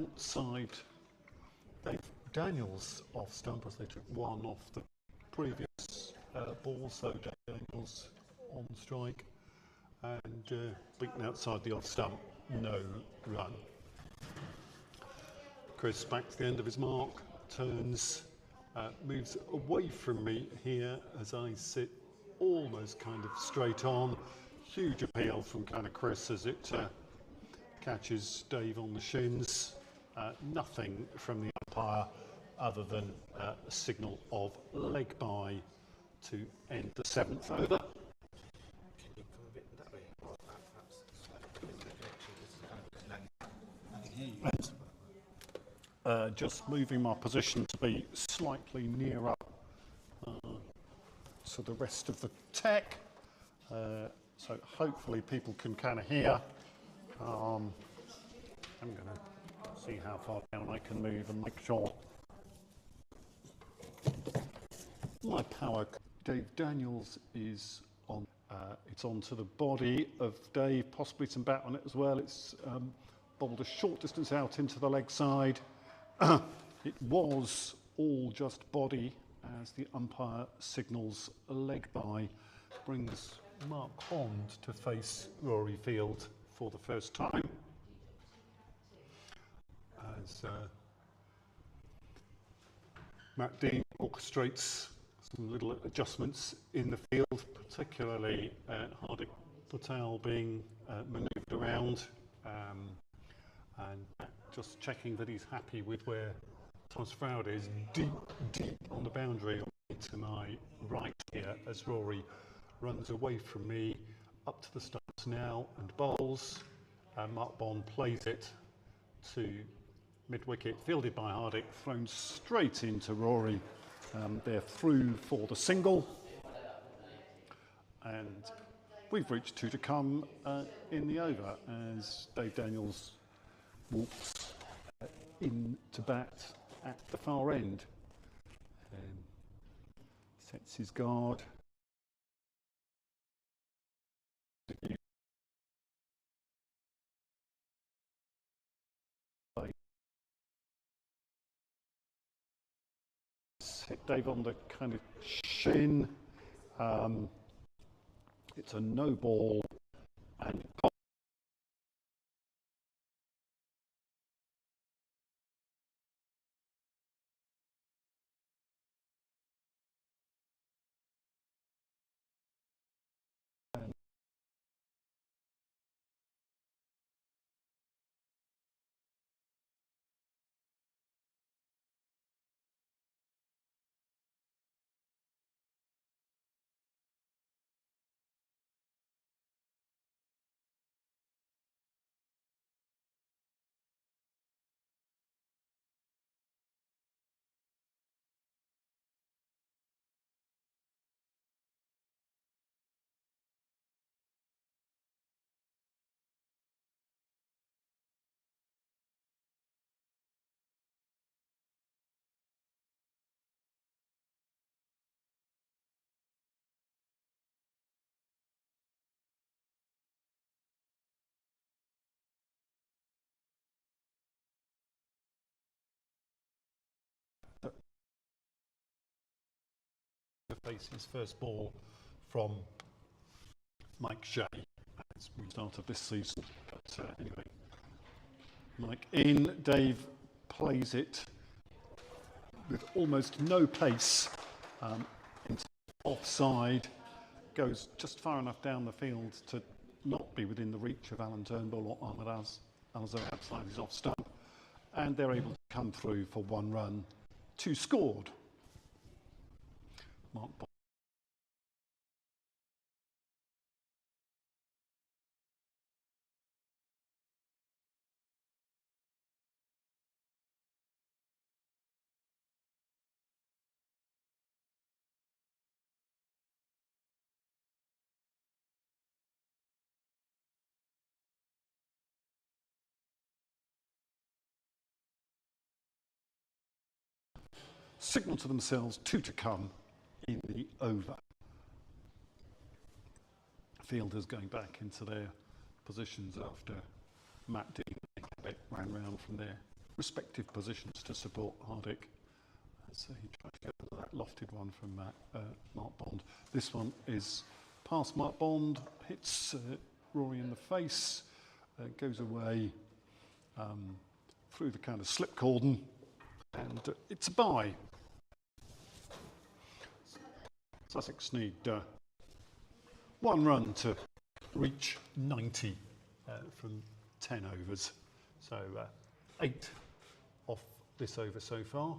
outside Dave Daniels off stump as they took one off the previous ball, so Dave Daniels on strike and beaten outside the off stump, no run. Chris back to the end of his mark, turns, moves away from me here as I sit almost kind of straight on. Huge appeal from kind of Chris as it catches Dave on the shins. Nothing from the umpire other than a signal of leg by to end the 7th over. Can you come a bit that way? I can hear you. Just moving my position to be slightly nearer to the rest of the tech, so hopefully people can kind of hear. I'm going to see how far down I can move and make sure my power. Dave Daniels is on. It's onto the body of Dave, possibly some bat on it as well. It's bobbled a short distance out into the leg side. It was all just body as the umpire signals a leg by, brings Mark Hond to face Rory Field for the first time. As Matt Dean orchestrates some little adjustments in the field, particularly Hardik Patel being manoeuvred around, and just checking that he's happy with where Thomas Froud is, deep on the boundary to my right here as Rory runs away from me up to the stumps now and bowls. Mark Bond plays it to mid-wicket, fielded by Hardik, thrown straight into Rory. They're through for the single, and we've reached 2 to come in the over as Dave Daniels walks in to bat at the far end. Sets his guard. Hit Dave on the kind of shin. It's a no ball and face his first ball from Mike Shea as we started this season. But anyway, Mike in, Dave plays it with almost no pace into offside, goes just far enough down the field to not be within the reach of Alan Turnbull or Ahmed Alzo outside his off stump, and they're able to come through for 1 run, 2 scored. Mark Bond. Signal to themselves 2 to come in the over. Fielders going back into their positions after Matt Dean ran round from there. respective positions to support Hardick. So he tried to go for that lofted one from Mark Bond. This one is past Mark Bond, hits Rory in the face, goes away through the kind of slip cordon, and it's a bye. Sussex need 1 run to reach 90 from 10 overs. So 8 off this over so far,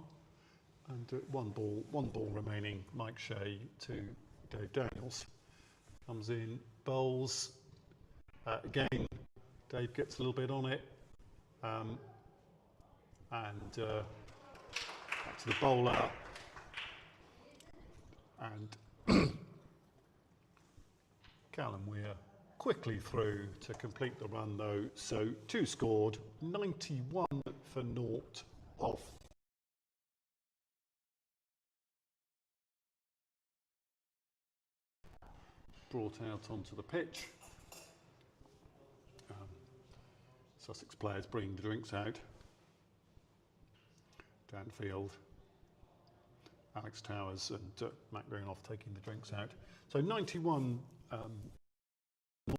and one ball remaining. Mike Shea to Dave Daniels. Comes in, bowls. Again, Dave gets a little bit on it, and back to the bowler. And Callum Weir quickly through to complete the run though, so 2 scored, 91 for 0 off. Brought out onto the pitch. Sussex players bringing the drinks out. Dan Field, Alex Towers and Matt Greenhoff taking the drinks out. So 91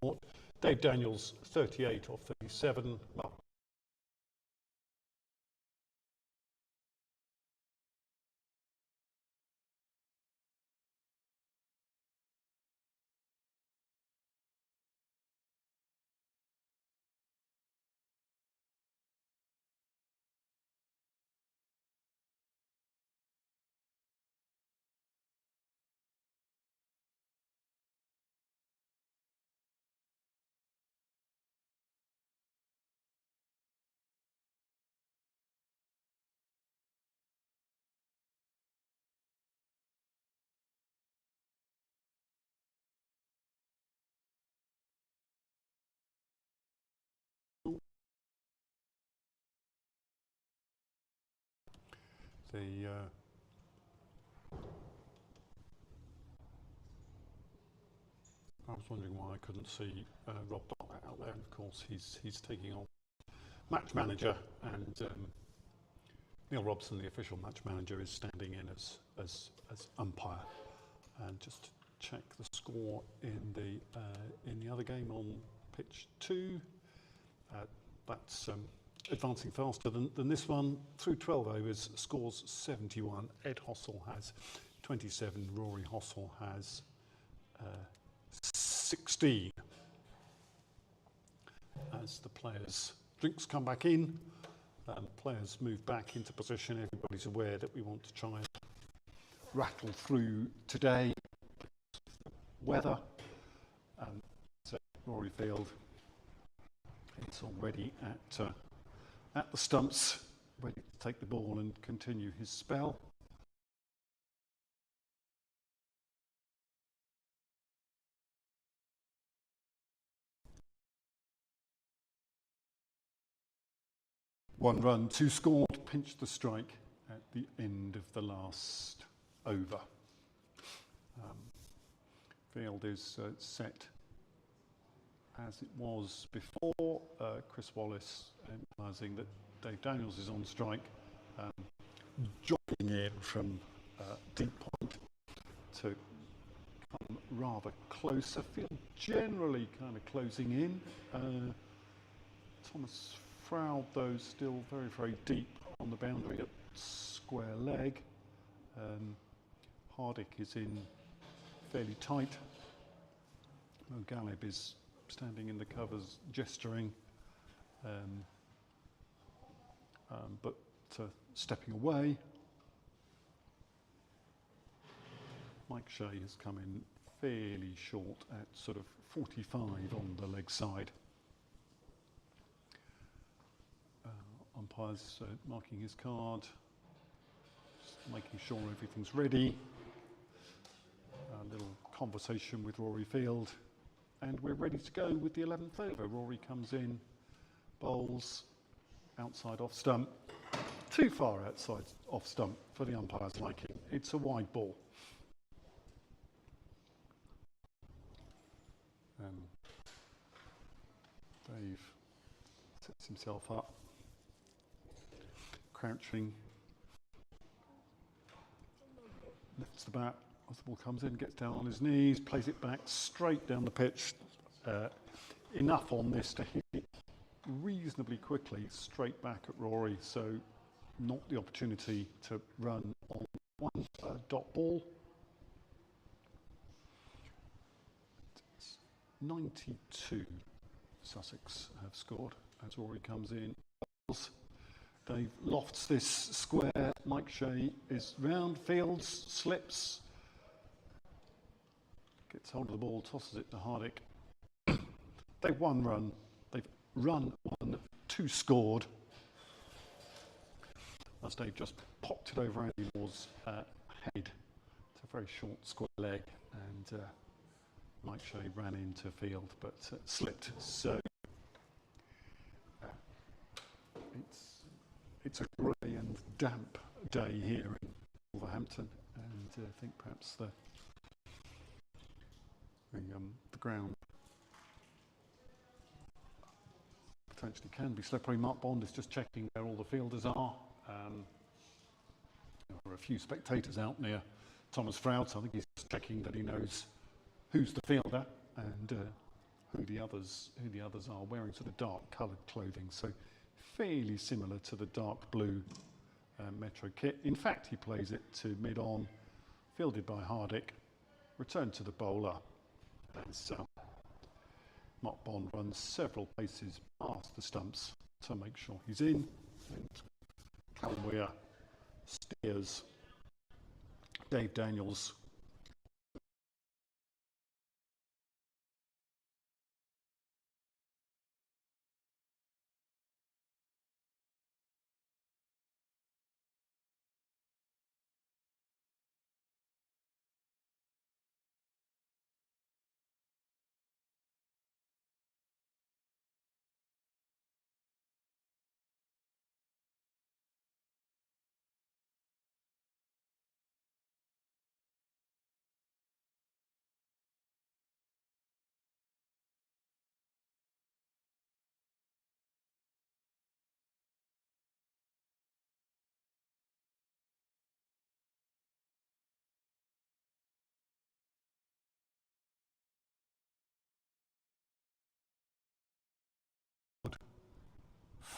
0. Dave Daniels 38 off 37. Well, I was wondering why I couldn't see Rob Bartlett out there, and of course he's taking on match manager, and Neil Robson, the official match manager, is standing in as umpire. And just to check the score in the other game on pitch 2, that's advancing faster than this one. Through 12 overs, scores 71. Ed Hossel has 27. Rory Hossel has 16. As the players' drinks come back in, players move back into position. Everybody's aware that we want to try and rattle through today. Weather. So Rory Field is already at the stumps, ready to take the ball and continue his spell. One run, 2 scored, pinched the strike at the end of the last over. Field is set as it was before. Chris Wallace emphasising that Dave Daniels is on strike, jogging in from deep point to come rather closer. Field generally kind of closing in. Thomas Froud, though, still very, very deep on the boundary at square leg. Hardick is in fairly tight. Mo Galib is standing in the covers, gesturing, but stepping away. Mike Shea has come in fairly short at sort of 45 on the leg side. Umpire's marking his card, just making sure everything's ready. A little conversation with Rory Field, and we're ready to go with the 11th over. Rory comes in, bowls, outside off stump, too far outside off stump for the umpire's liking. It's a wide ball. Dave sets himself up. crouching, lifts the bat as the ball comes in, gets down on his knees, plays it back straight down the pitch. Enough on this to hit it reasonably quickly straight back at Rory, so not the opportunity to run on one dot ball. 92 Sussex have scored as Rory comes in. Dave lofts this square. Mike Shea is round, fields, slips, gets hold of the ball, tosses it to Hardick. They've one run. They've run one, two scored. As Dave just popped it over Andy Moore's head. It's a very short square leg, and Mike Shea ran into field but slipped. So it's a grey and damp day here in Wolverhampton, and I think perhaps the ground potentially can be slippery. Mark Bond is just checking where all the fielders are. There are a few spectators out near Thomas Frouts. I think he's just checking that he knows who's the fielder and who the others are, wearing sort of dark coloured clothing, so fairly similar to the dark blue Metro kit. In fact, he plays it to mid-on, fielded by Hardick, returned to the bowler as Mark Bond runs several paces past the stumps to make sure he's in, and Callum Weir steers Dave Daniels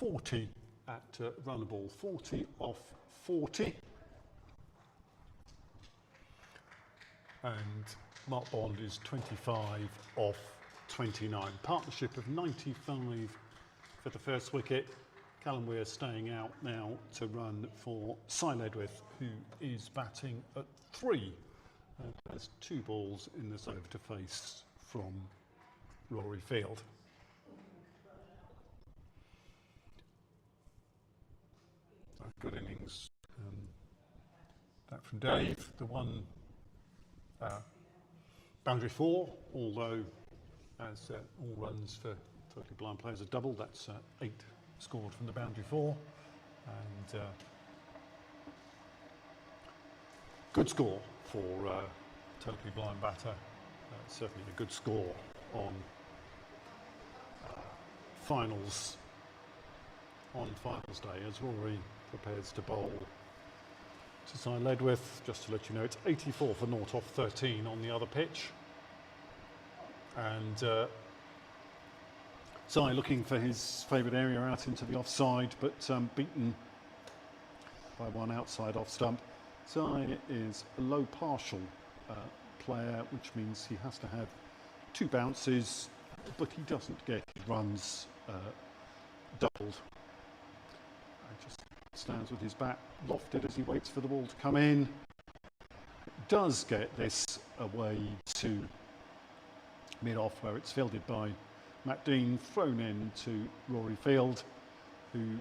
.40 at run a ball, 40 off 40. And Mark Bond is 25 off 29. Partnership of 95 for the first wicket. Callum Weir staying out now to run for Cy Ledwith, who is batting at 3. Has 2 balls in this over to face from Rory Field. Good innings. That from Dave. The one boundary 4, although as all runs for totally blind players are double, that's 8 scored from the boundary 4, and good score for totally blind batter. Certainly a good score on finals day as Rory prepares to bowl to Cy Ledwith. Just to let you know, it's 84 for 0 off 13 on the other pitch, and Cy looking for his favourite area out into the offside, but beaten by one outside off stump. Cy is a low partial player, which means he has to have 2 bounces, but he doesn't get his runs doubled. Just stands with his bat lofted as he waits for the ball to come in. Does get this away to mid-off, where it's fielded by Matt Dean, thrown in to Rory Field, who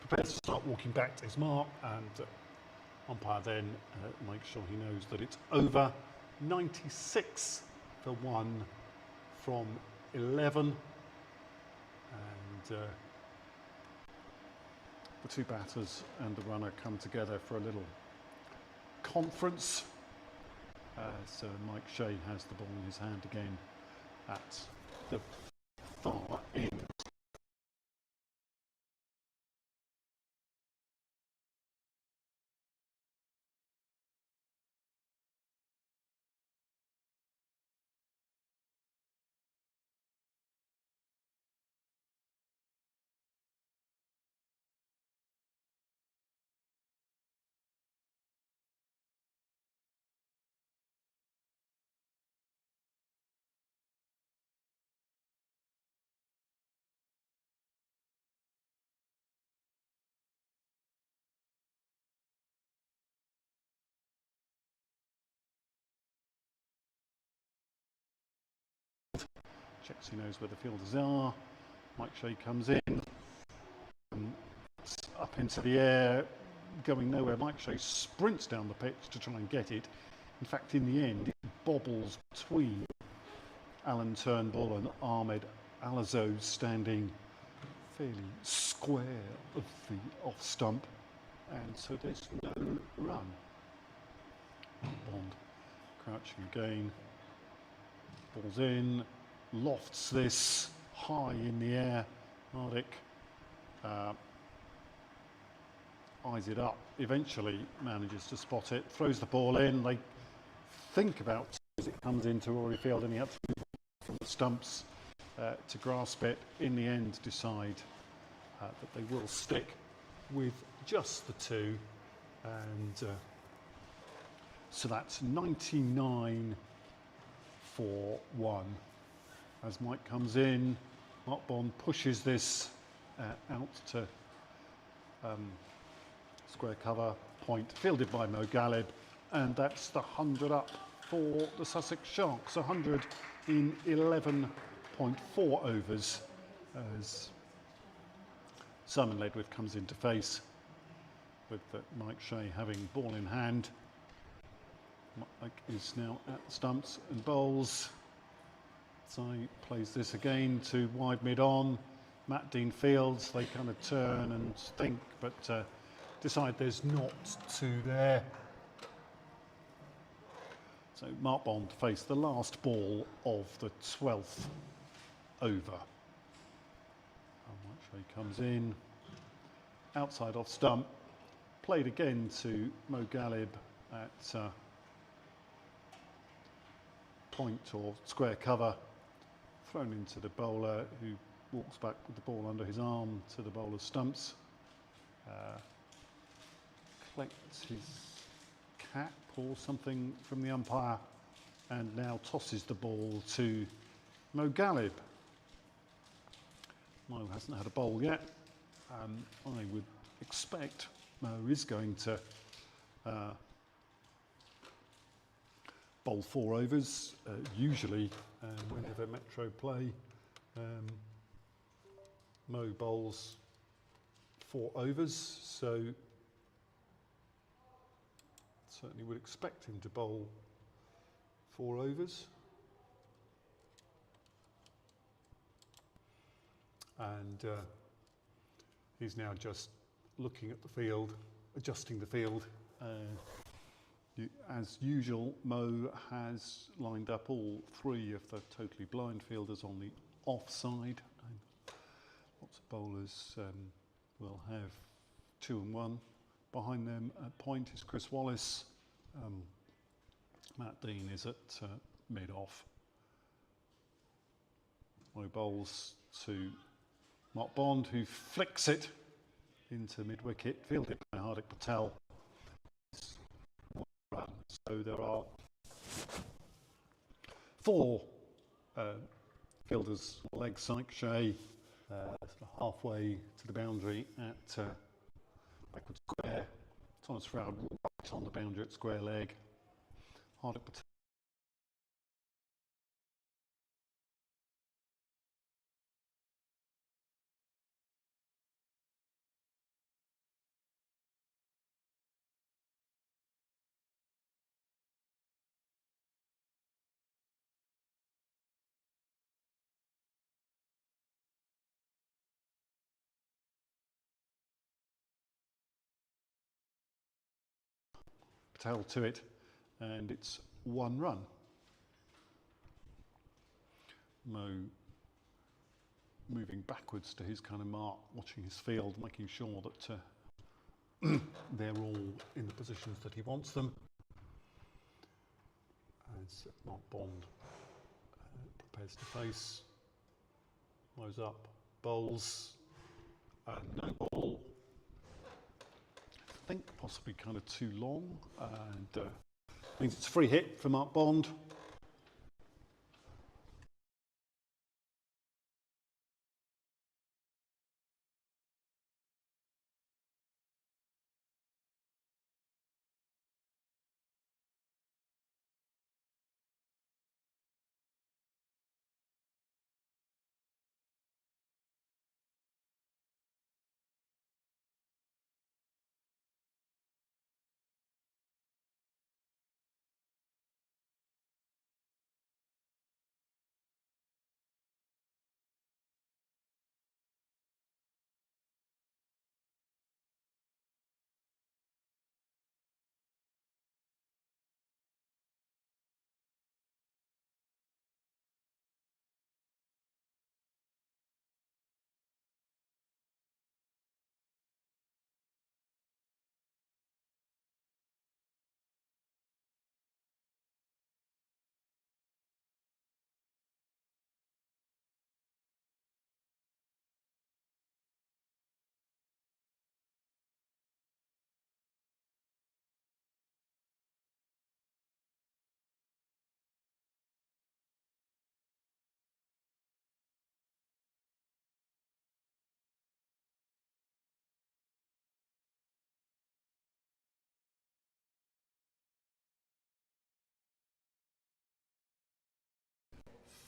prepares to start walking back to his mark, and umpire then makes sure he knows that it's over. 96 for 1 from 11, and the 2 batters and the runner come together for a little conference. So Mike Shea has the ball in his hand again at the far end. checks he knows where the fielders are. Mike Shea comes in, up into the air, going nowhere. Mike Shea sprints down the pitch to try and get it. In fact, in the end, it bobbles between Alan Turnbull and Ahmed Alazo, standing fairly square of the off stump, and so there's no run. Bond crouching again, balls in, lofts this high in the air. Hardick eyes it up, eventually manages to spot it, throws the ball in. They think about as it comes into Rory Field, and he had to move from the stumps to grasp it. In the end, decide that they will stick with just the two, and so that's 99 for 1. As Mike comes in, Mark Bond pushes this out to square cover point, fielded by Mo Galib, and that's the 100 up for the Sussex Sharks. 100 in 11.4 overs as Simon Ledwith comes into face with Mike Shea having ball in hand. Mike is now at the stumps and bowls. So he plays this again to wide mid-on. Matt Dean fields. They kind of turn and think, but decide there's not two there. So Mark Bond faced the last ball of the 12th over. Mike Shea comes in, outside off stump, played again to Mo Galib at point or square cover, thrown into the bowler, who walks back with the ball under his arm to the bowler's stumps, collects his cap or something from the umpire, and now tosses the ball to Mo Galib. Mo hasn't had a bowl yet. I would expect Mo is going to bowl 4 overs. Usually, whenever Metro play, Mo bowls 4 overs, so certainly would expect him to bowl 4 overs. And he's now just looking at the field, adjusting the field. As usual, Mo has lined up all 3 of the totally blind fielders on the offside. Lots of bowlers will have 2 and 1. Behind them at point is Chris Wallace. Matt Dean is at mid-off. Mo bowls to Mark Bond, who flicks it into mid-wicket, fielded by Hardik Patel. So there are 4 fielders leg side. Shea halfway to the boundary at backward square. Thomas Froud right on the boundary at square leg. Hardik Patel to it, and it's 1 run. Mo moving backwards to his kind of mark, watching his field, making sure that they're all in the positions that he wants them. As Mark Bond prepares to face, Mo's up, bowls, no ball. I think possibly kind of too long, and means it's a free hit for Mark Bond.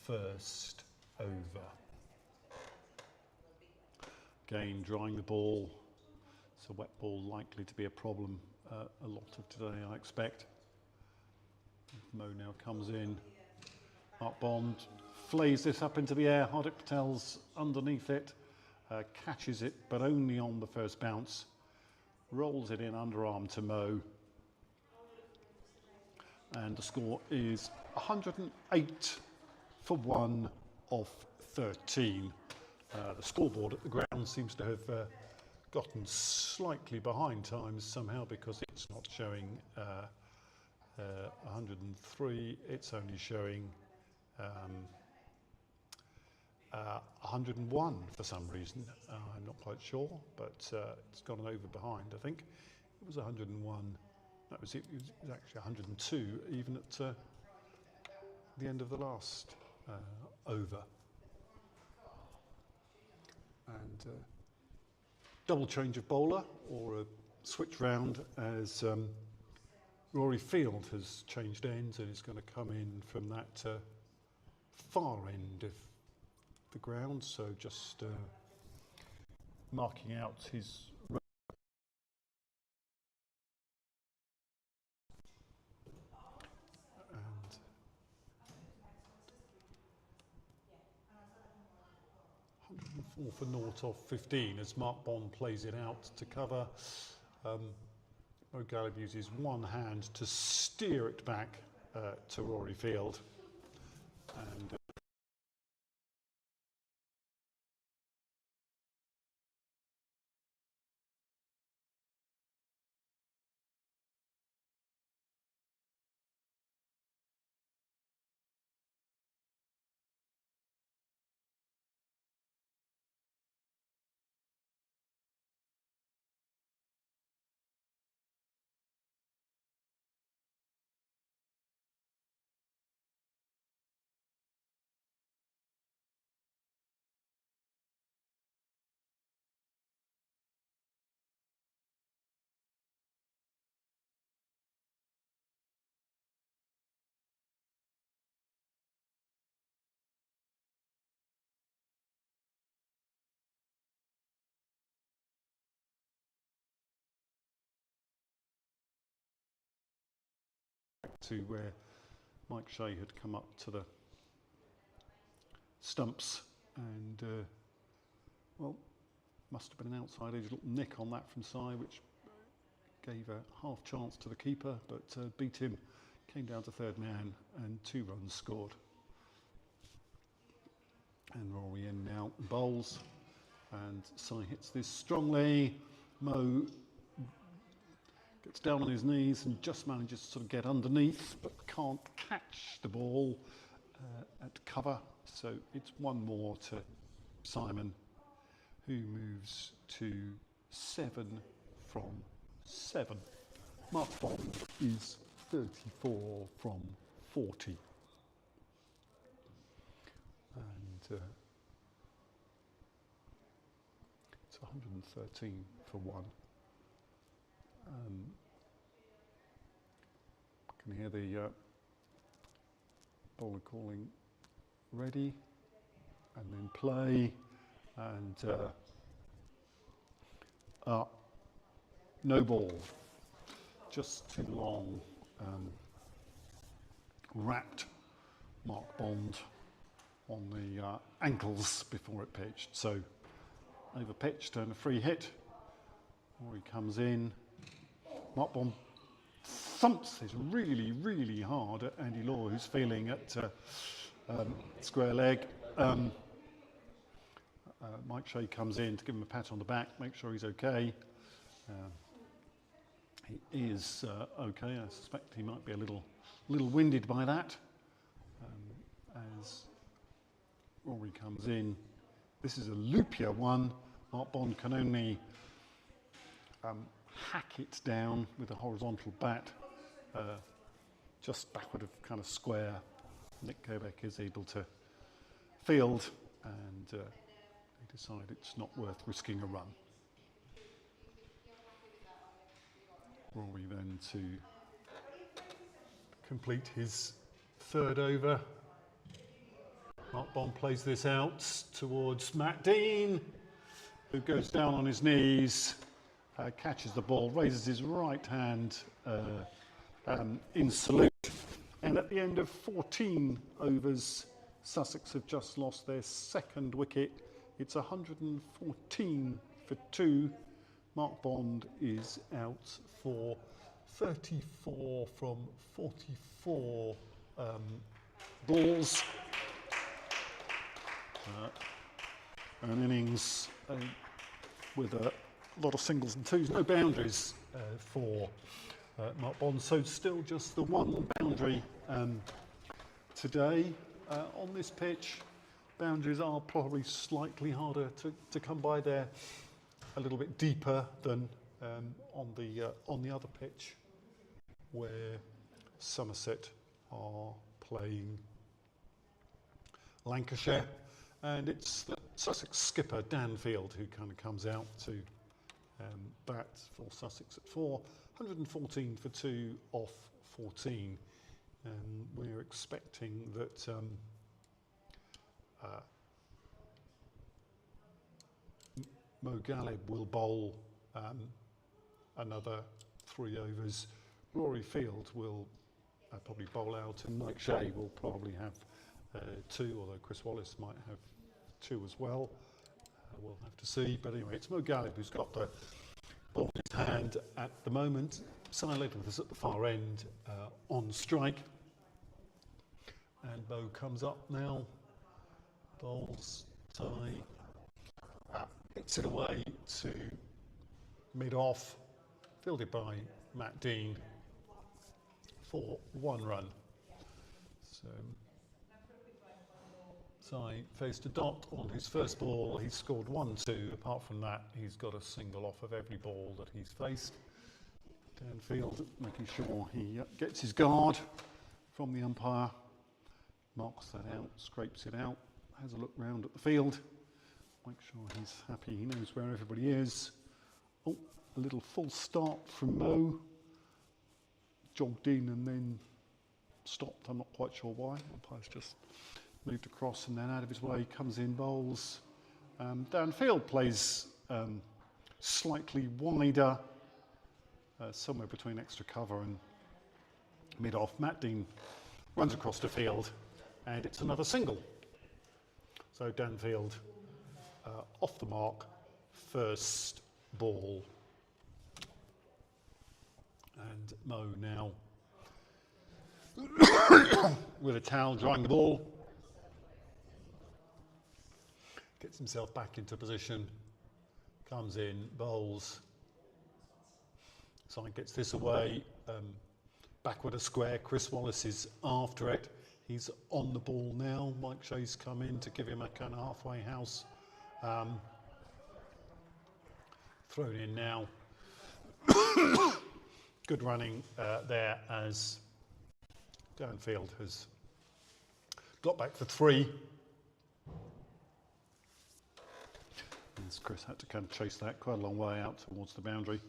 first over. Again, drying the ball. It's a wet ball, likely to be a problem a lot of today, I expect. Mo now comes in. Mark Bond flays this up into the air. Hardik Patel's underneath it, catches it, but only on the first bounce. Rolls it in underarm to Mo. And the score is 108 for 1 of 13. The scoreboard at the ground seems to have gotten slightly behind times somehow, because it's not showing 103, it's only showing 101 for some reason. I'm not quite sure, but it's gone over behind, I think. It was 101, that was it, it was actually 102 even at the end of the last over. And double change of bowler, or a switch round, as Rory Field has changed ends and is going to come in from that far end of the ground, so just marking out his and 104 for naught off 15 as Mark Bond plays it out to cover. Mo Gallup uses one hand to steer it back to Rory Field, and to where Mike Shea had come up to the stumps, and well, must have been an outside edge little nick on that from Si, which gave a half chance to the keeper, but beat him, came down to third man, and 2 runs scored. And Rory in now bowls, and Si hits this strongly. Mo gets down on his knees and just manages to sort of get underneath, but can't catch the ball at cover. So it's 1 more to Simon, who moves to 7 from 7. Mark Bond is 34 from 40. And it's 113 for 1. Can hear the bowler calling ready, and then play, and no ball, just too long. Wrapped Mark Bond on the ankles before it pitched, so over pitched and a free hit. Rory comes in. Mark Bond thumps this really, really hard at Andy Law, who's feeling at square leg. Mike Shea comes in to give him a pat on the back, make sure he's okay. He is okay. I suspect he might be a little winded by that. As Rory comes in, this is a loopier one. Mark Bond can only hack it down with a horizontal bat, just backward of kind of square. Nick Kobeck is able to field, and they decide it's not worth risking a run. Rory then to complete his 3rd over. Mark Bond plays this out towards Matt Dean, who goes down on his knees, catches the ball, raises his right hand in salute. And at the end of 14 overs, Sussex have just lost their second wicket. It's 114 for 2. Mark Bond is out for 34 from 44 balls. An innings with a lot of singles and twos, no boundaries for Mark Bond. So still just the one boundary today on this pitch. Boundaries are probably slightly harder to come by. They're a little bit deeper than on the other pitch, where Somerset are playing Lancashire, and it's the Sussex skipper Dan Field who kind of comes out to bat for Sussex at 4, 114 for 2 off 14. We're expecting that Mo Galib will bowl another 3 overs. Rory Field will probably bowl out, and Mike Shea will probably have 2, although Chris Wallace might have 2 as well. We'll have to see. But anyway, it's Mo Galib who's got the ball in his hand at the moment. Si Ledwith is at the far end on strike. And Mo comes up now, bowls, tie, hits it away to mid-off, fielded by Matt Dean for 1 run. So Si faced a dot on his first ball. He scored 1-2. Apart from that, he's got a single off of every ball that he's faced. Dan Field making sure he gets his guard from the umpire, marks that out, scrapes it out, has a look round at the field, make sure he's happy, he knows where everybody is. Oh, a little false start from Mo, jogged in and then stopped, I'm not quite sure why. Umpire's just moved across and then out of his way, comes in, bowls. Dan Field plays slightly wider, somewhere between extra cover and mid-off. Matt Dean runs across the field and it's another single. So Dan Field off the mark, first ball. And Mo now with a towel drying the ball. Gets himself back into position, comes in, bowls. Side gets this away, backward a square. Chris Wallace is after it. He's on the ball now. Mike Shea's come in to give him a kind of halfway house. Thrown in now. Good running there as Dan Field has got back for 3. As Chris had to kind of chase that quite a long way out towards the boundary.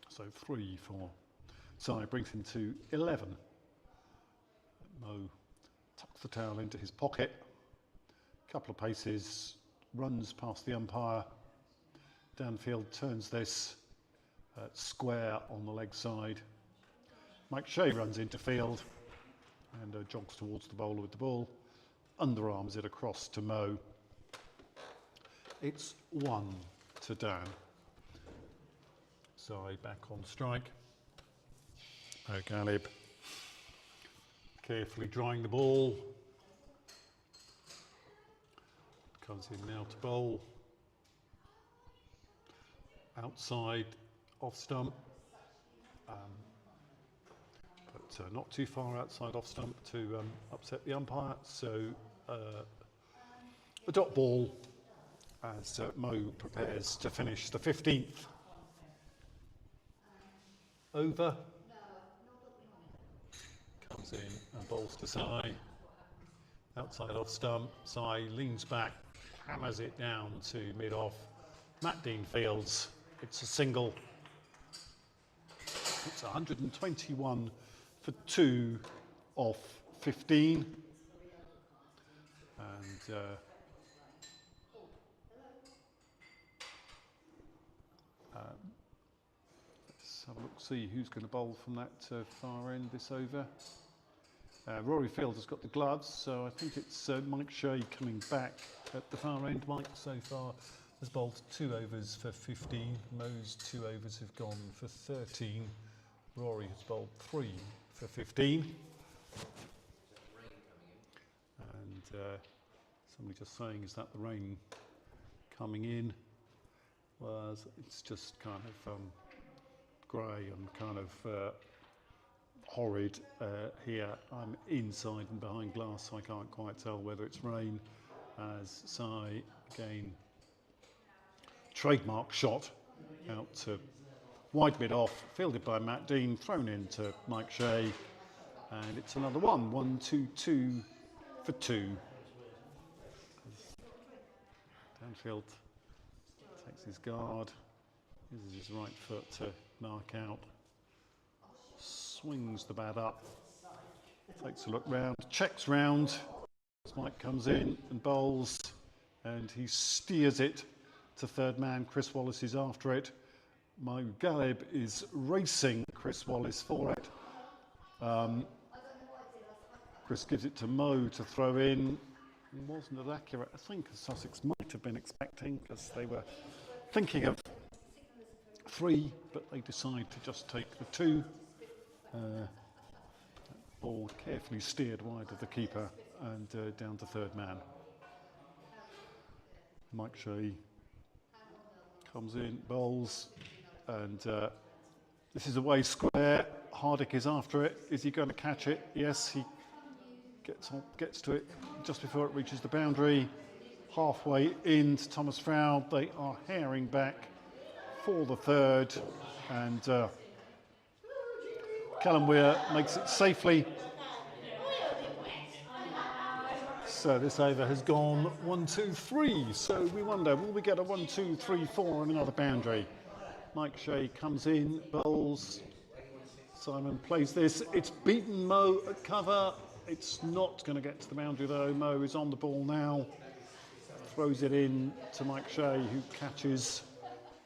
So 3 for Si, brings him to 11. Mo tucks the towel into his pocket, couple of paces, runs past the umpire. Dan Field turns this square on the leg side. Mike Shea runs into field and jogs towards the bowler with the ball, underarms it across to Mo. It's 1 to Dan. Si back on strike. Galib carefully drying the ball. Comes in now to bowl. Outside, off stump. But not too far outside off stump to upset the umpire. So a dot ball as Mo prepares to finish the 15th over. Comes in and bowls to Si. Outside off stump. Si leans back, hammers it down to mid-off. Matt Dean fields. It's a single. It's 121 for 2 off 15. And let's have a look, see who's going to bowl from that far end this over. Rory Field has got the gloves, so I think it's Mike Shea coming back at the far end. Mike so far has bowled 2 overs for 15. Mo's 2 overs have gone for 13. Rory has bowled 3 for 15. And somebody just saying, is that the rain coming in? Well, it's just kind of grey and kind of horrid here. I'm inside and behind glass, so I can't quite tell whether it's rain. As Sai again, trademark shot out to wide mid off, fielded by Matt Dean, thrown into Mike Shea, and it's another one. 1, 2, 2 for 2. Danfield takes his guard, uses his right foot to mark out, swings the bat up, takes a look round, checks round, as Mike comes in and bowls, and he steers it to third man. Chris Wallace is after it. Mo Galeb is racing Chris Wallace for it. Chris gives it to Mo to throw in. It wasn't as accurate, I think, as Sussex might have been expecting, because they were thinking of 3, but they decide to just take the 2. Ball carefully steered wide of the keeper and down to third man. Mike Shea comes in, bowls, and this is away square. Hardick is after it. Is he going to catch it? Yes, he gets to it just before it reaches the boundary. Halfway into Thomas Froud, they are herring back for the third, and Callum Weir makes it safely. So this over has gone 1, 2, 3. So we wonder, will we get a 1, 2, 3, 4 and another boundary? Mike Shea comes in, bowls. Simon plays this. It's beaten Mo at cover. It's not going to get to the boundary though. Mo is on the ball now. Throws it in to Mike Shea, who catches,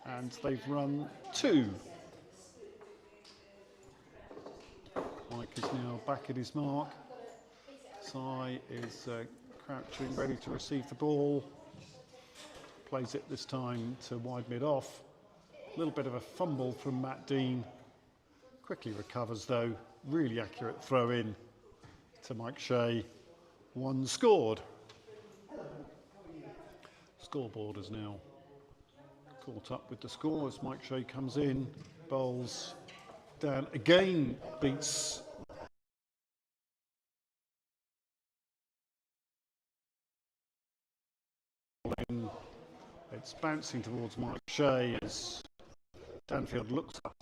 and they've run 2. Mike is now back at his mark. Sai is crouching, ready to receive the ball. Plays it this time to wide mid off. A little bit of a fumble from Matt Dean. Quickly recovers though. Really accurate throw in to Mike Shea. 1 scored. Scoreboard is now caught up with the score as Mike Shea comes in, bowls down again, beats it's bouncing towards Mike Shea as Danfield looks up.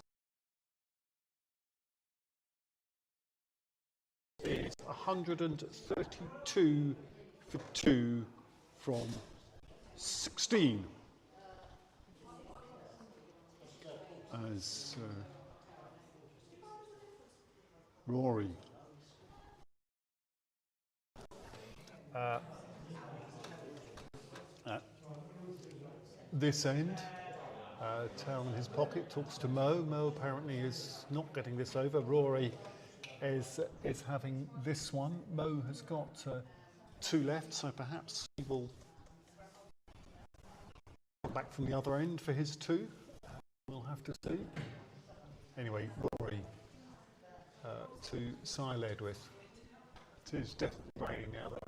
It's 132 for 2 from 16. As Rory at this end, Town in his pocket talks to Mo. Mo apparently is not getting this over. Rory is having this one. Mo has got 2 left, so perhaps he will come back from the other end for his 2. We'll have to see. Anyway, Rory to Sai Ledwith. It is definitely raining now though.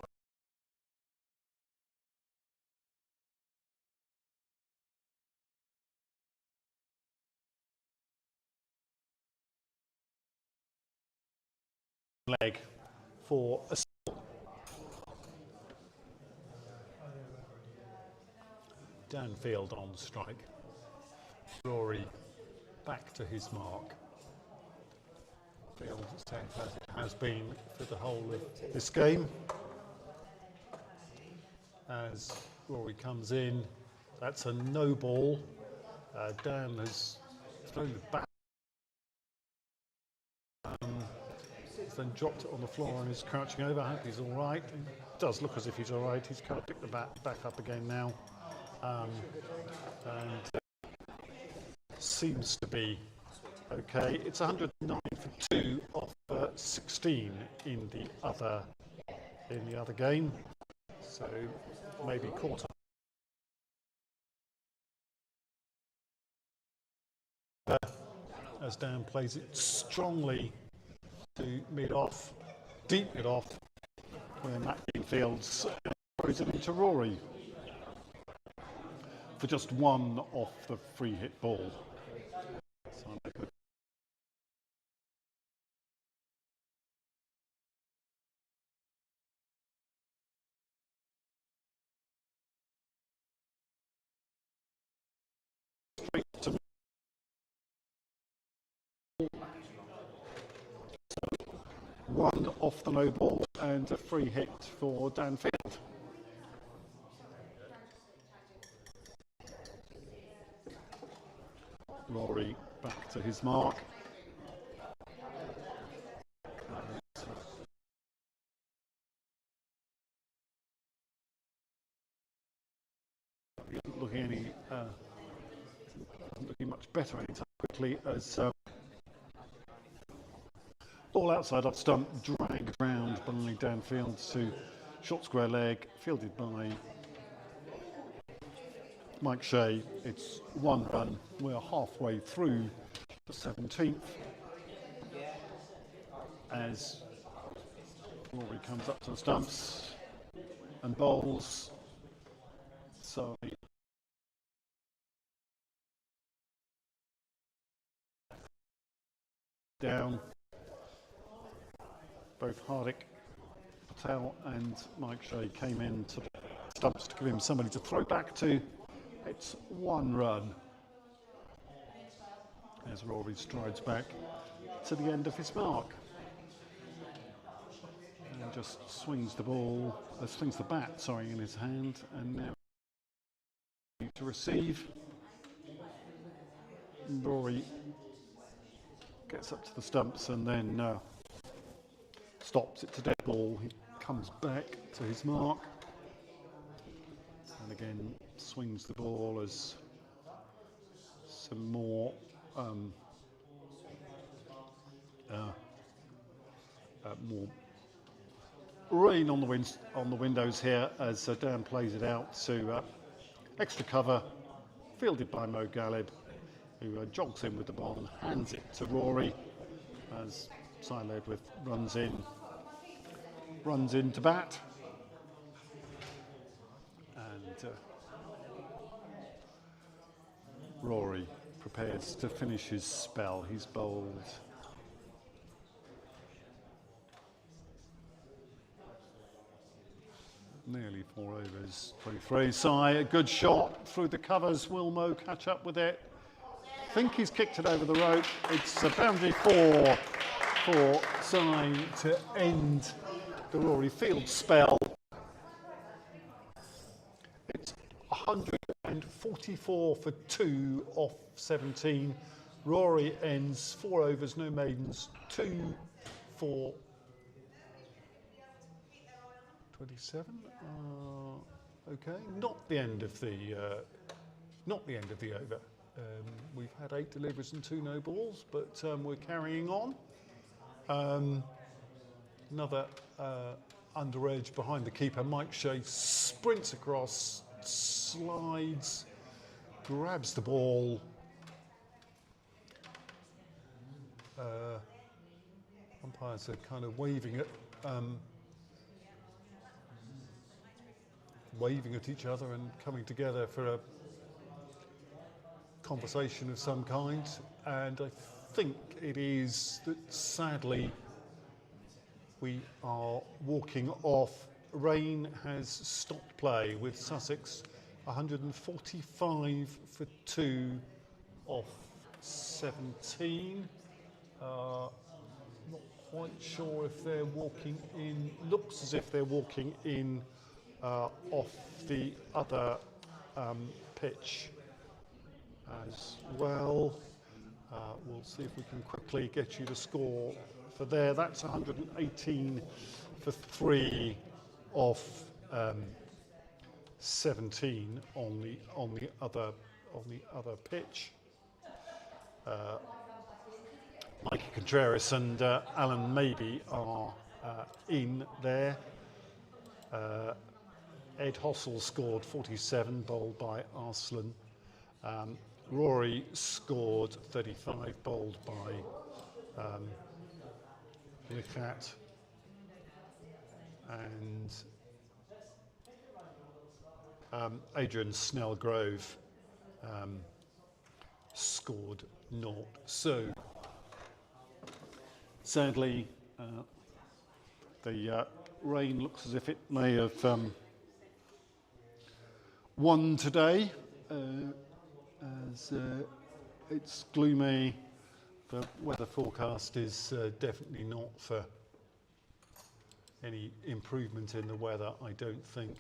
Leg for a Danfield on strike. Rory back to his mark. Field safe as it has been for the whole of this game. As Rory comes in, that's a no ball. Dan has thrown the bat. then dropped it on the floor and is crouching over. I hope he's all right. It does look as if he's all right. He's kind of picked the bat back up again now. And seems to be okay. It's 109 for 2 off 16 in the other game. So maybe caught up. As Dan plays it strongly to mid-off, deep mid-off, where Matt Fields throws it into Rory for just one off the free hit ball. One off the low ball and a free hit for Dan Field. Rory back to his mark. Looking much better anytime quickly as ball outside off stump, dragged round by Dan Fields to short square leg, fielded by Mike Shea. It's one run. We're halfway through the 17th as Rory comes up to the stumps and bowls. So down. Both Hardick, Patel and Mike Shea came in to the stumps to give him somebody to throw back to. It's one run as Rory strides back to the end of his mark and just swings the ball, swings the bat, sorry, in his hand, and now to receive. Rory gets up to the stumps and then stops. It's a dead ball. He comes back to his mark and again swings the ball as some more more rain on the windows here as Dan plays it out to extra cover, fielded by Mo Galib, who jogs in with the ball and hands it to Rory as Cy Ledwith runs in to bat, and Rory prepares to finish his spell. He's bowled nearly 4 overs, 23. Cy, a good shot through the covers. Will Mo catch up with it? I think he's kicked it over the rope. It's a boundary 4 for Cy to end the Rory Field spell. It's 144 for 2 off 17. Rory ends 4 overs, no maidens, 2 for 27. Okay, not the end of the over. We've had 8 deliveries and 2 no balls, but we're carrying on. Another under edge behind the keeper. Mike Shea sprints across, slides, grabs the ball. Umpires are kind of waving at each other and coming together for a conversation of some kind, and I think it is that sadly we are walking off. Rain has stopped play with Sussex 145 for 2 off 17. Not quite sure if they're walking in. Looks as if they're walking in off the other pitch as well. we'll see if we can quickly get you the score for there. That's 118 for 3 off 17 on the other pitch. Mikey Contreras and Alan Maybe are in there. Ed Hossel scored 47, bowled by Arslan. Rory scored 35, bowled by Lichat. And Adrian Snellgrove scored 0. So, sadly, the rain looks as if it may have won today, as it's gloomy. The weather forecast is definitely not for any improvement in the weather, I don't think.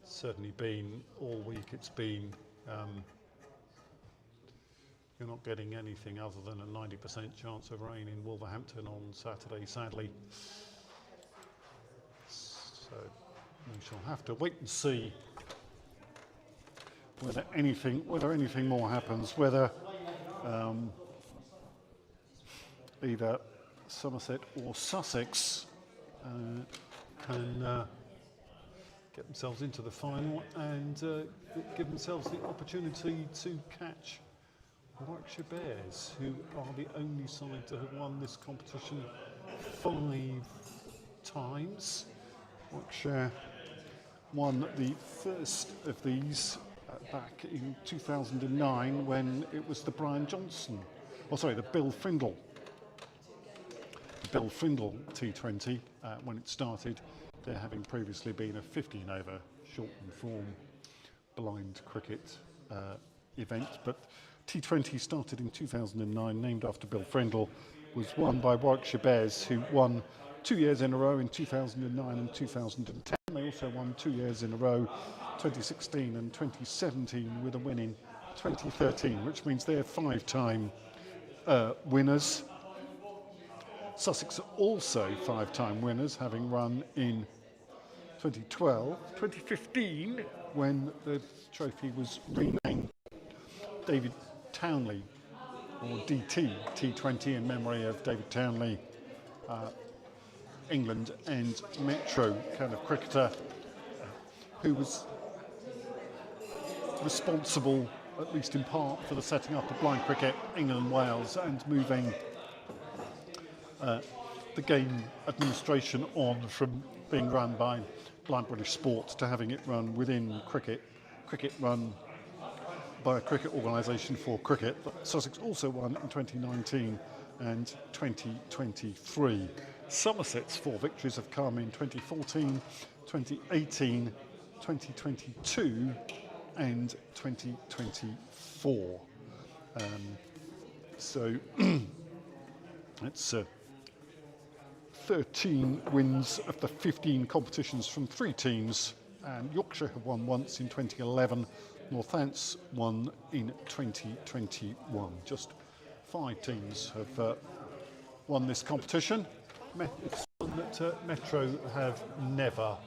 Certainly been all week, it's been, you're not getting anything other than a 90% chance of rain in Wolverhampton on Saturday, sadly. So we shall have to wait and see whether anything more happens, whether either Somerset or Sussex can get themselves into the final and give themselves the opportunity to catch Warwickshire Bears, who are the only side to have won this competition 5 times. Warwickshire won the first of these back in 2009 when it was the the Bill Frindle T20 when it started, there having previously been a 15 over shortened form blind cricket event. But T20 started in 2009, named after Bill Frindle, was won by Warwickshire Bears, who won 2 years in a row in 2009 and 2010. They also won 2 years in a row, 2016 and 2017, with a win in 2013, which means they're 5-time winners. Sussex are also 5-time winners, having run in 2012, 2015, when the trophy was renamed David Townley, or DT T20, in memory of David Townley, England and Metro kind of cricketer, who was responsible, at least in part, for the setting up of blind cricket, England and Wales, and moving the game administration on from being run by Blind British Sport to having it run within cricket run by a cricket organisation for cricket. But Sussex also won in 2019 and 2023. Somerset's 4 victories have come in 2014, 2018, 2022 and 2024. So it's 13 wins of the 15 competitions from 3 teams, and Yorkshire have won once in 2011, Northants won in 2021. Just 5 teams have won this competition. It's one that Metro have never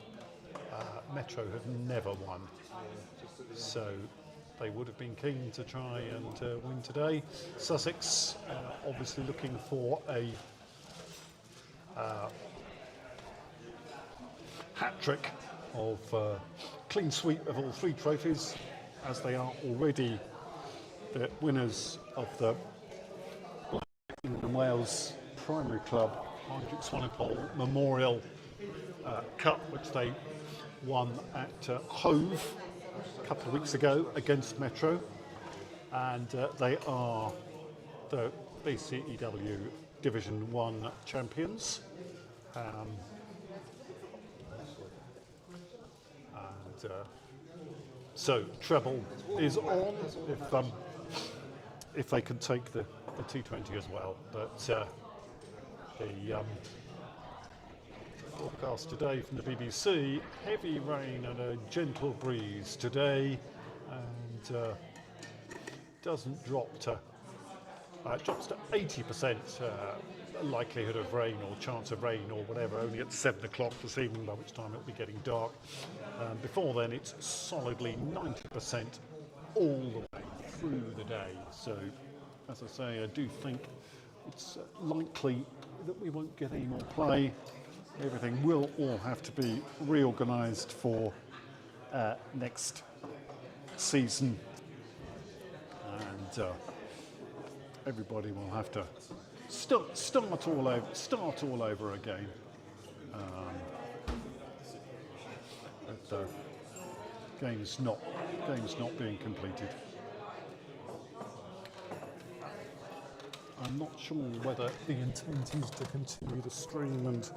won, so they would have been keen to try and win today. Sussex obviously looking for a hat-trick of clean sweep of all 3 trophies, as they are already the winners of the England and Wales Primary Club Hydrick Swanepoel Memorial Cup, which they won at Hove a couple of weeks ago against Metro, and they are the BCEW Division 1 champions. So treble is on if they can take the T20 as well. But the forecast today from the BBC: heavy rain and a gentle breeze today, and doesn't drop to, it drops to 80% likelihood of rain or chance of rain or whatever, only at 7 o'clock this evening, by which time it'll be getting dark. Before then, it's solidly 90% all the way through the day. So, as I say, I do think it's likely that we won't get any more play. Everything will all have to be reorganised for next season, and everybody will have to start all over again. But the game's not being completed. I'm not sure whether the intent is to continue the stream and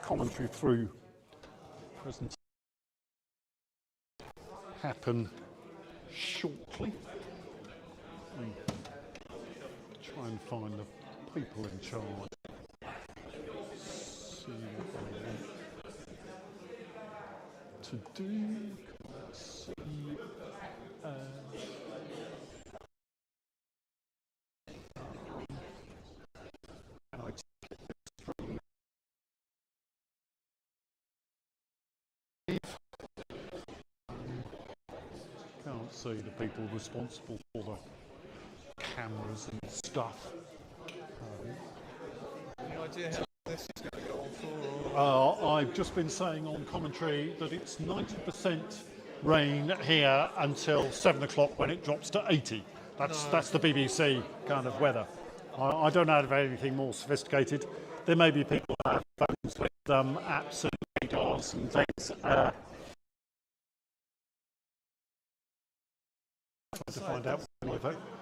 commentary through present happen shortly. And try and find the people in charge. See what they want to do. See. Can't see the people responsible for the cameras and stuff. Any idea how this is going to go on for? I've just been saying on commentary that it's 90% rain here until 7 o'clock when it drops to 80. That's the BBC kind of weather. I don't have anything more sophisticated. There may be people who have phones with apps and radars and things. To find out.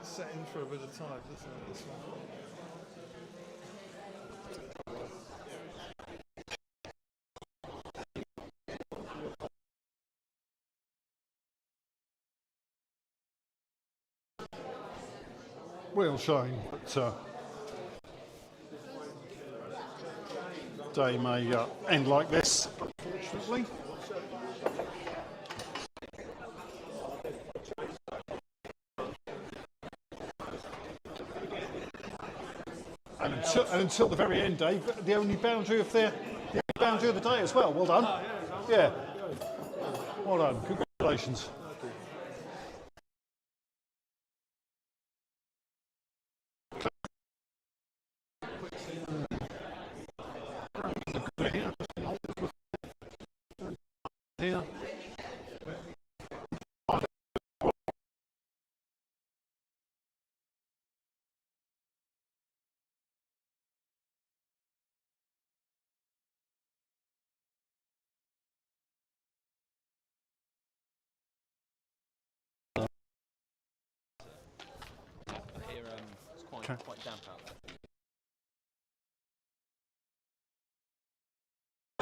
Setting for a bit of time, doesn't it? This one. Real shame, but day may end like this, unfortunately. And until the very end, Dave, the only boundary of the day as well. Well done. Yeah. Well done. Congratulations. Here. It's quite damp out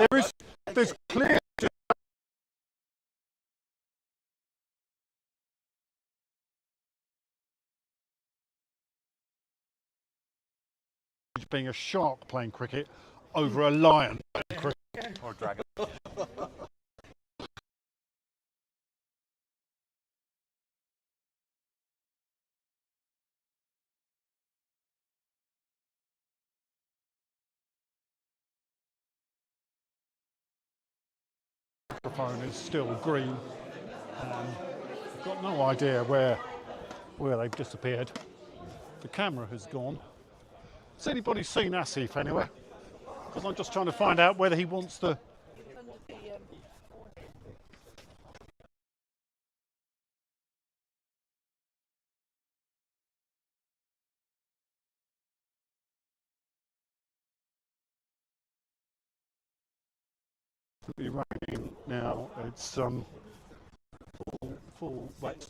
there. There's clear being a shark playing cricket over a lion playing cricket. Or a dragon. The microphone is still green. I've got no idea where they've disappeared. The camera has gone. Has anybody seen Asif anywhere? Because I'm just trying to find out whether he wants the... It's raining now. It's full wet.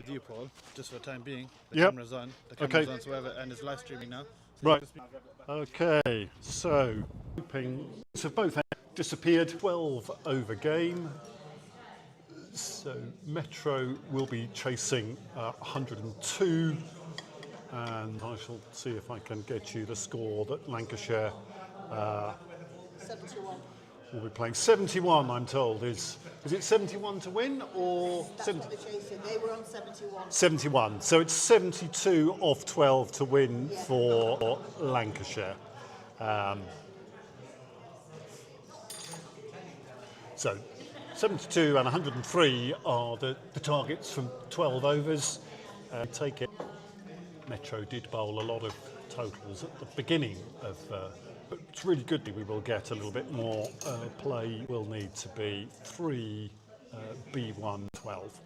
with you, Paul, just for the time being. The Yep. camera's on. The Okay. camera's on, so whatever, and it's live streaming now. So Right. Okay, so have both disappeared. 12 over game. So Metro will be chasing 102, and I shall see if I can get you the score that Lancashire 71. will be playing. 71, I'm told. Is it 71 to win or That's what they're chasing. They were on 71. 71? So it's 72 off 12 to win Yeah. for Lancashire. So 72 and 103 are the targets from 12 overs. Take it. Metro did bowl a lot of totals at the beginning of, but it's really good that we will get a little bit more play. Will need to be 3 B1 12.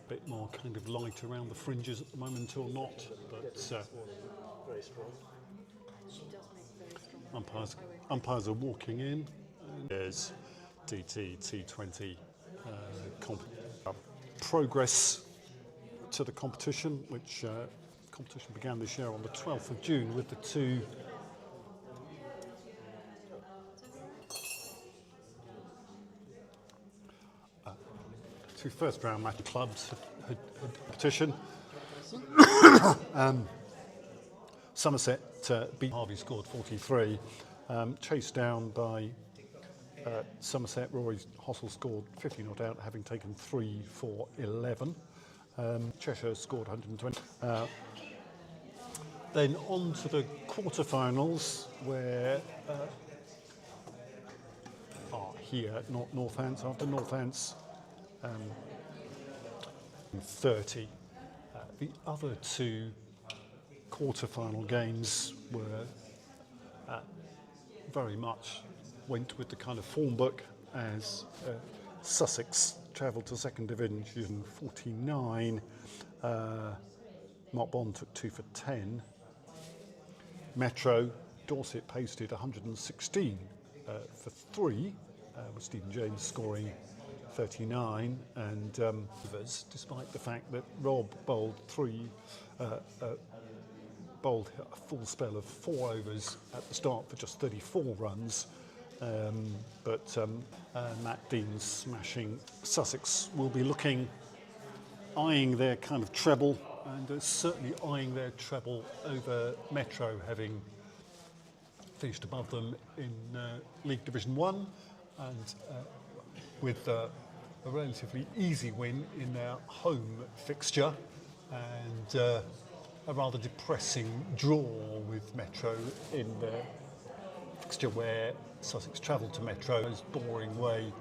A bit more kind of light around the fringes at the moment or not, but Very strong. She does make very strong. umpires are walking in. And there's DT T20 progress to the competition, which competition began this year on the 12th of June with the two first round match clubs had competition. Somerset beat Harvey, scored 43, chased down by Somerset. Rory Hossel scored 50 not out, having taken 3 for 11. Cheshire scored 120. Then on to the quarterfinals, where here at Northants, after Northants 30. The other two quarterfinal games were very much went with the kind of form book as Sussex travelled to second division 49. Mark Bond took 2 for 10. Metro, Dorset pasted 116 for 3, with Stephen James scoring 39, and despite the fact that Rob bowled bowled a full spell of 4 overs at the start for just 34 runs, but Matt Dean's smashing Sussex will be eyeing their kind of treble, and certainly eyeing their treble over Metro, having finished above them in League Division 1, and with a relatively easy win in their home fixture, and a rather depressing draw with Metro in their fixture where Sussex travelled to Metro as boring way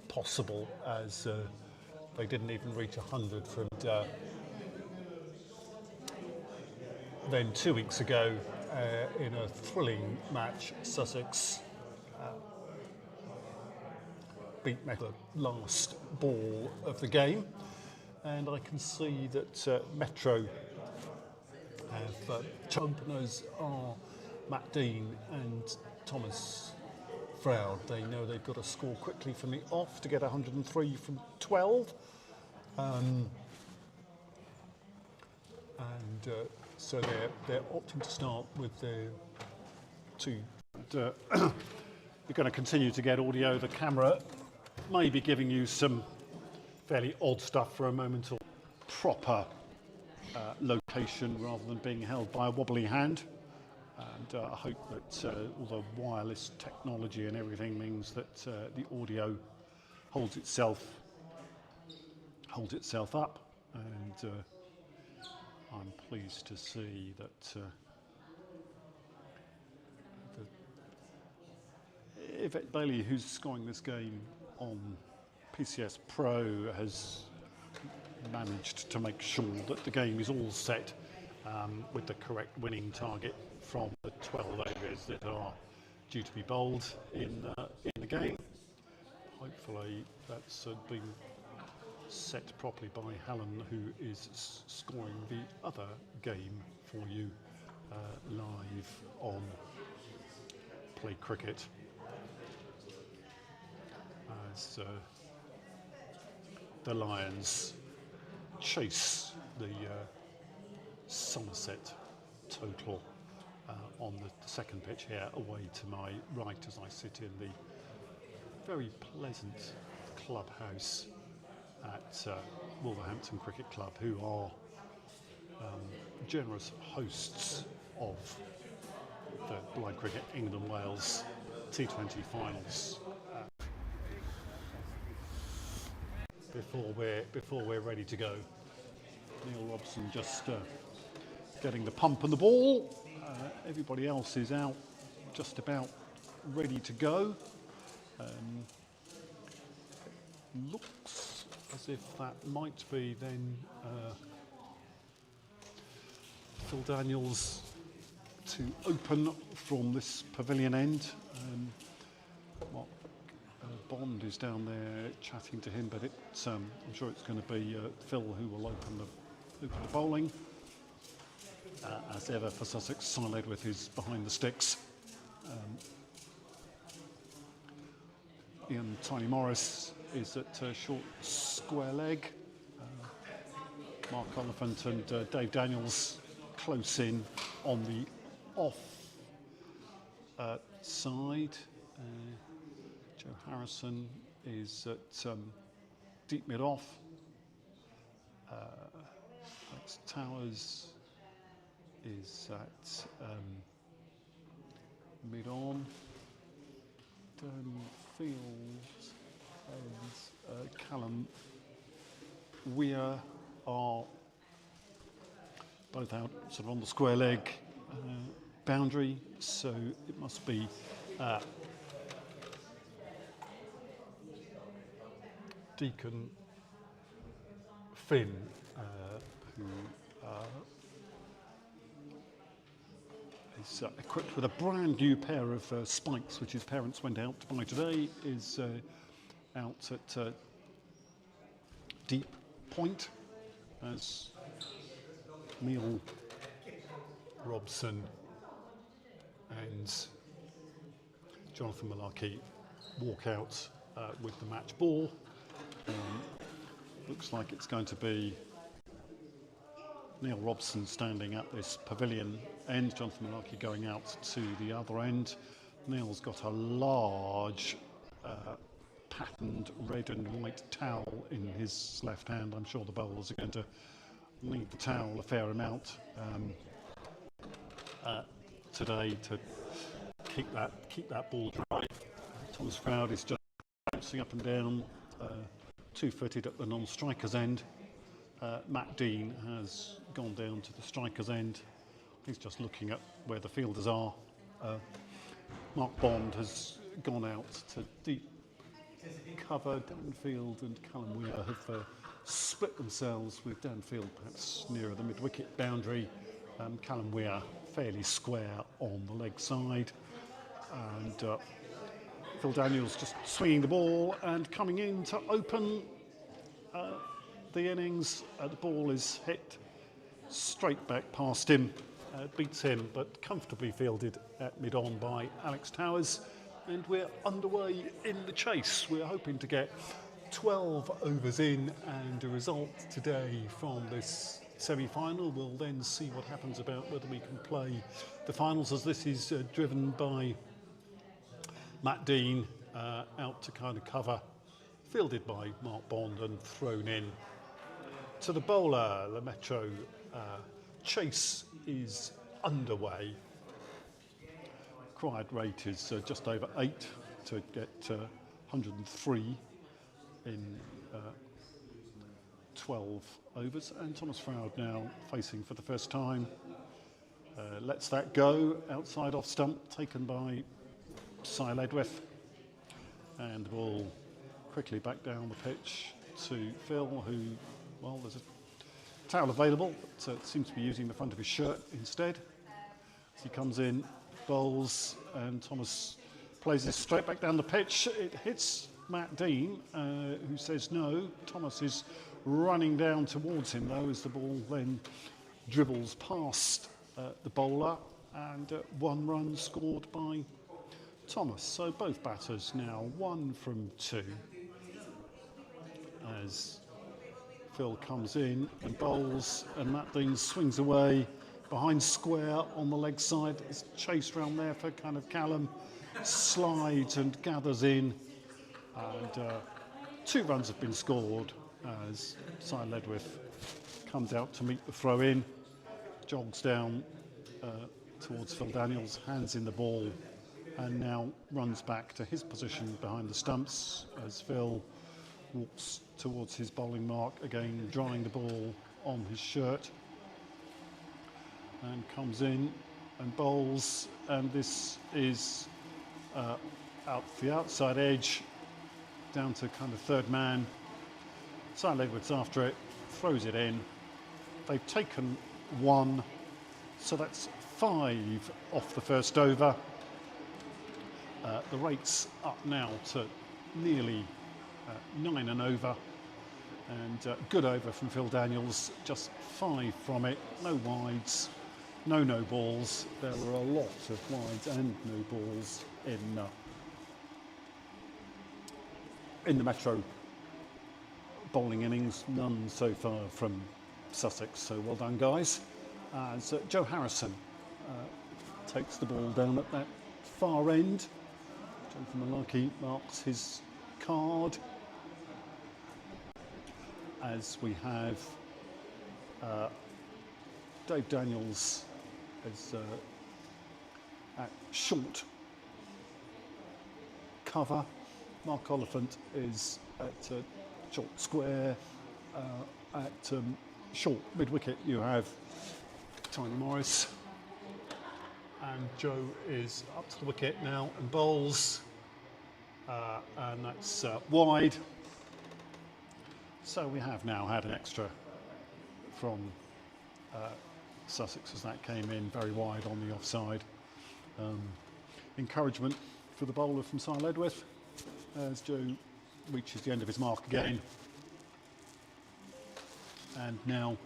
possible, as they didn't even reach 100 from. Then 2 weeks ago, in a thrilling match, Sussex beat Metro the last ball of the game, and I can see that Metro have openers are Matt Dean and Thomas Froud. They know they've got to score quickly from the off to get 103 from 12, so they're opting to start with their two. You're going to continue to get audio. The camera may be giving you some fairly odd stuff for a moment, or proper location rather than being held by a wobbly hand. And I hope that all the wireless technology and everything means that the audio holds itself up, and I'm pleased to see that Yvette Bailey, who's scoring this game on PCS Pro, has managed to make sure that the game is all set with the correct winning target from the 12 overs that are due to be bowled in the game. Hopefully that's been set properly by Helen, who is scoring the other game for you live on Play Cricket. As the Lions chase the Somerset total on the second pitch here, away to my right as I sit in the very pleasant clubhouse at Wolverhampton Cricket Club, who are generous hosts of the Blind Cricket England Wales T20 finals. Before we're ready to go, Neil Robson just getting the pump and the ball. Everybody else is out, just about ready to go. Looks as if that might be then Phil Daniels to open from this pavilion end. Mark Bond is down there chatting to him, but I'm sure it's going to be Phil who will open the bowling. As ever for Sussex, Siled with his behind the sticks. Ian Tiny Morris is at short square leg. Mark Oliphant and Dave Daniels close in on the off side. Joe Harrison is at deep mid-off. Alex Towers is at mid-on. Dan Field and Callum Weir are both out sort of on the square leg boundary, so it must be Deacon Finn who is equipped with a brand new pair of spikes which his parents went out to buy today, is out at deep point as Neil Robson and Jonathan Malarkey walk out with the match ball. Looks like it's going to be Neil Robson standing at this pavilion end, Jonathan Malarkey going out to the other end. Neil's got a large patterned red and white towel in his left hand. I'm sure the bowlers are going to need the towel a fair amount today to keep that ball dry. Thomas Froud is just bouncing up and down, two-footed at the non-striker's end. Matt Dean has gone down to the striker's end. He's just looking at where the fielders are. Mark Bond has gone out to deep cover. Danfield and Callum Weir have split themselves, with Danfield perhaps nearer the mid-wicket boundary. Callum Weir fairly square on the leg side. And Phil Daniels just swinging the ball and coming in to open the innings. The ball is hit straight back past him, beats him, but comfortably fielded at mid-on by Alex Towers. And we're underway in the chase. We're hoping to get 12 overs in and a result today from this semi-final. We'll then see what happens about whether we can play the finals, as this is driven by Matt Dean out to kind of cover, fielded by Mark Bond and thrown in to the bowler. The Metro chase is underway. Required rate is just over 8 to get 103 in 12 overs. And Thomas Froud now facing for the first time. Lets that go outside off stump, taken by Cy Ledwith. And the ball quickly back down the pitch to Phil, who, well, there's a towel available, but seems to be using the front of his shirt instead. As he comes in, bowls, and Thomas plays it straight back down the pitch. It hits Matt Dean, who says no. Thomas is running down towards him, though, as the ball then dribbles past the bowler, and 1 run scored by Thomas. So both batters now 1 from 2, as Phil comes in and bowls, and Matt Dean swings away behind square on the leg side. It's chased round there for kind of Callum, slides and gathers in, and 2 runs have been scored as Si Ledwith comes out to meet the throw in, jogs down towards Phil Daniels, hands in the ball, and now runs back to his position behind the stumps as Phil walks towards his bowling mark, again drying the ball on his shirt, and comes in and bowls, and this is out the outside edge down to kind of third man. Si Ledwith's after it, throws it in. They've taken 1, so that's 5 off the first over. The rate's up now to nearly 9 and over, and good over from Phil Daniels, just 5 from it, no wides, no balls. There were a lot of wides and no balls in the Metro bowling innings, none so far from Sussex, so well done guys. As Joe Harrison takes the ball down at that far end. Joe from Malarkey marks his card as we have Dave Daniels is at short cover. Mark Oliphant is at short square. At short mid-wicket you have Tony Morris, and Joe is up to the wicket now and bowls, and that's wide. So we have now had an extra from Sussex as that came in very wide on the offside. Encouragement for the bowler from Si Ledwith as Joe reaches the end of his mark again, and now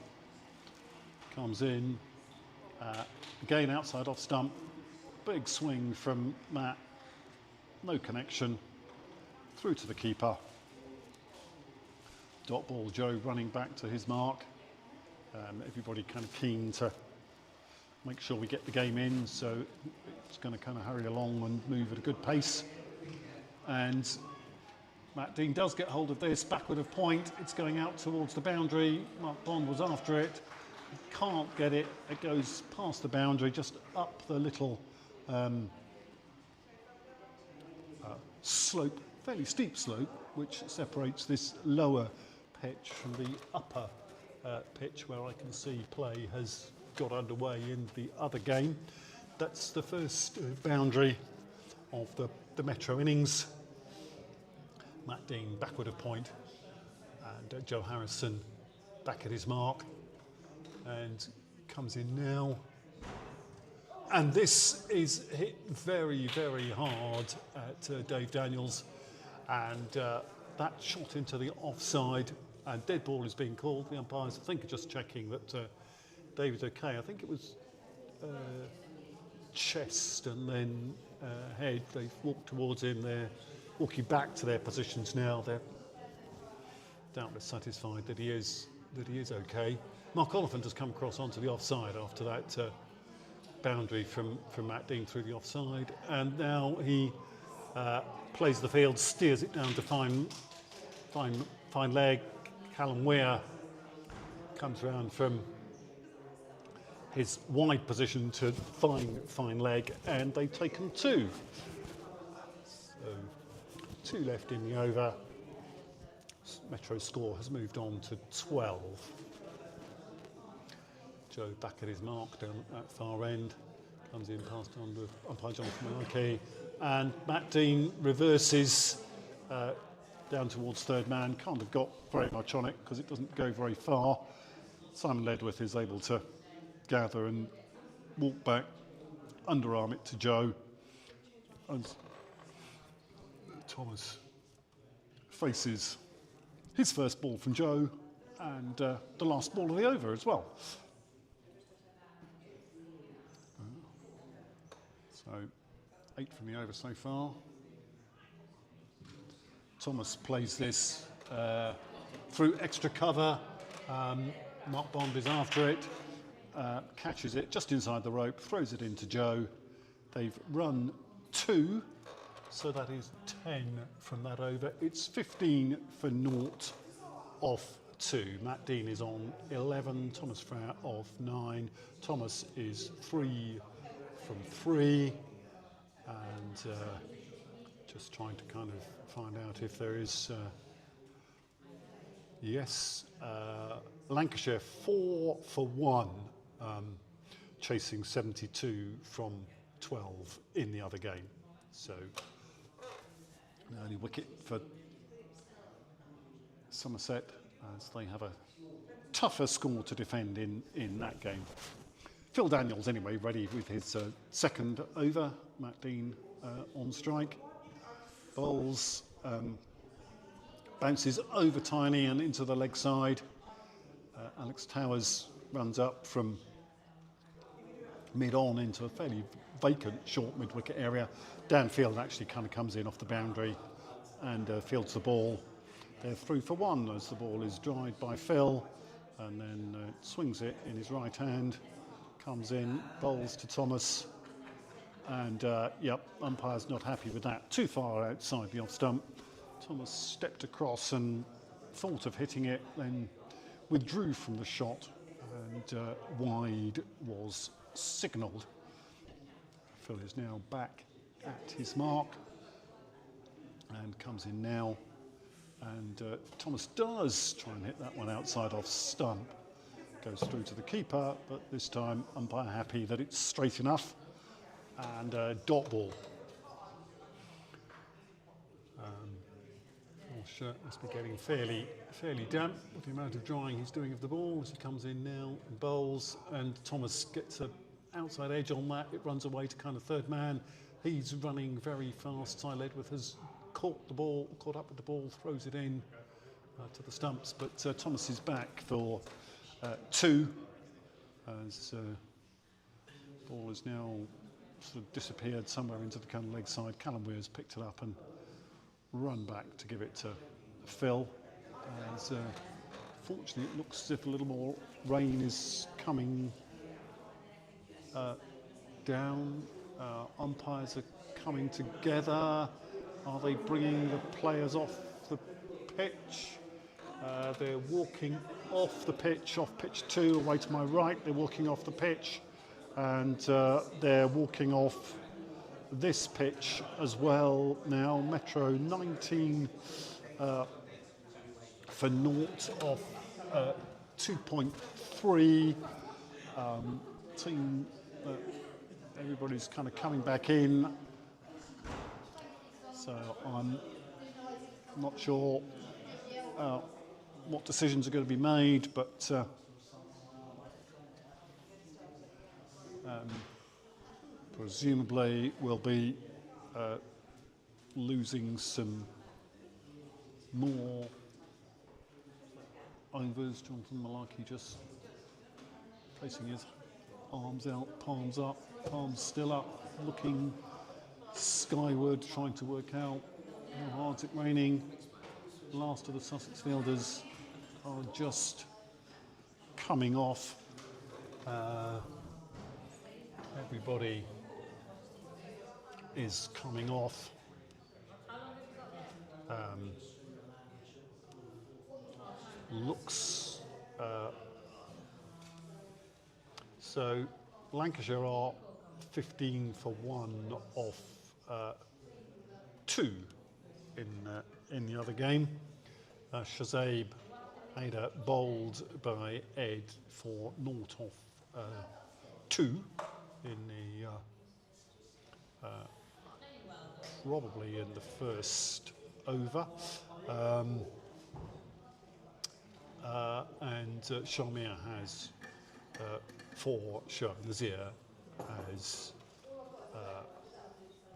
comes in again outside off stump, big swing from Matt, no connection, through to the keeper. Dot ball, Joe running back to his mark. Everybody kind of keen to make sure we get the game in, so it's going to kind of hurry along and move at a good pace. And Matt Dean does get hold of this, backward of point, it's going out towards the boundary. Mark Bond was after it, can't get it, it goes past the boundary, just up the little slope, fairly steep slope, which separates this lower pitch from the upper pitch where I can see play has got underway in the other game. That's the first boundary of the Metro innings. Matt Dean backward of point, and Joe Harrison back at his mark, and comes in now. And this is hit very, very hard at Dave Daniels, and that shot into the offside, and dead ball is being called. The umpires, I think, are just checking that David's okay. I think it was chest and then head. They've walked towards him. They're walking back to their positions now. They're doubtless satisfied that he is okay. Mark Oliphant has come across onto the offside after that boundary from Matt Dean through the offside, and now he plays the field, steers it down to fine leg. Callum Weir comes round from his wide position to fine leg, and they've taken 2. So 2 left in the over. Metro's score has moved on to 12. Joe back at his mark down at that far end, comes in past under umpire Jonathan Malarkey, and Matt Dean reverses down towards third man. Can't have got very much on it because it doesn't go very far. Simon Ledwith is able to gather and walk back, underarm it to Joe, and Thomas faces his first ball from Joe, and the last ball of the over as well. So 8 from the over so far. Thomas plays this through extra cover, Mark Bond is after it, catches it just inside the rope, throws it into Joe. They've run 2, so that is 10 from that over. It's 15 for naught off 2. Matt Dean is on 11, Thomas Frere off 9. Thomas is 3 from 3, and just trying to kind of find out if there is... Yes, Lancashire 4 for 1, chasing 72 from 12 in the other game. So, an early wicket for Somerset as they have a tougher score to defend in that game. Phil Daniels, anyway, ready with his second over. Matt Dean on strike. Bowls. Bounces over Tiny and into the leg side. Alex Towers runs up from mid-on into a fairly vacant short mid-wicket area. Dan Field actually kind of comes in off the boundary and fields the ball. They're through for 1 as the ball is dried by Phil, and then swings it in his right hand, comes in, bowls to Thomas, and yep, umpire's not happy with that. Too far outside the off stump. Thomas stepped across and thought of hitting it, then withdrew from the shot, and wide was signalled. Phil is now back at his mark and comes in now, and Thomas does try and hit that one outside off stump. Goes through to the keeper, but this time umpire happy that it's straight enough, and dot ball. Shirt must be getting fairly damp with the amount of drying he's doing of the ball as he comes in now and bowls, and Thomas gets an outside edge on that. It runs away to kind of third man. He's running very fast. Ty Ledworth has caught up with the ball, throws it in to the stumps, but Thomas is back for 2 as ball has now sort of disappeared somewhere into the kind of leg side. Callum Weir's picked it up and run back to give it to Phil, as fortunately it looks as if a little more rain is coming down. Umpires are coming together. Are they bringing the players off the pitch? They're walking off the pitch, off pitch 2, away to my right. They're walking off the pitch, and they're walking off this pitch as well now. Metro 19 for naught off 2.3. Team, everybody's kind of coming back in, so I'm not sure what decisions are going to be made, but presumably we'll be losing some more overs. Jonathan Malarkey just placing his arms out, palms up, palms still up, looking skyward, trying to work out how hard's it raining. The last of the Sussex fielders are just coming off. Everybody is coming off. Looks so Lancashire are 15 for 1 off 2 in the other game. Shazab Ada bowled by Ed for naught off 2 in the probably in the first over, and Shamir has 4. Shah Nazir has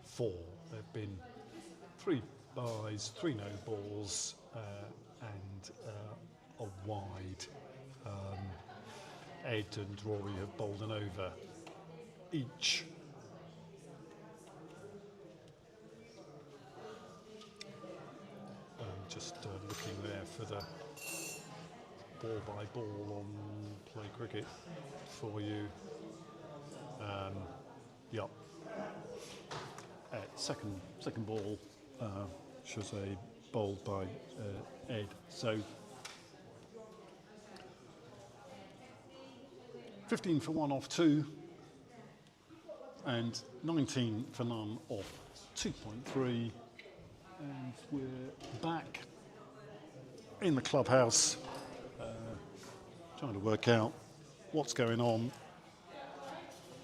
4. There have been 3 byes, 3 no balls, and a wide. Ed and Rory have bowled an over each. Just looking there for the ball by ball on play cricket for you. Yep. Second ball, should say, bowled by Ed. So 15 for 1 off 2, and 19 for none off 2.3, and we're back in the clubhouse, trying to work out what's going on,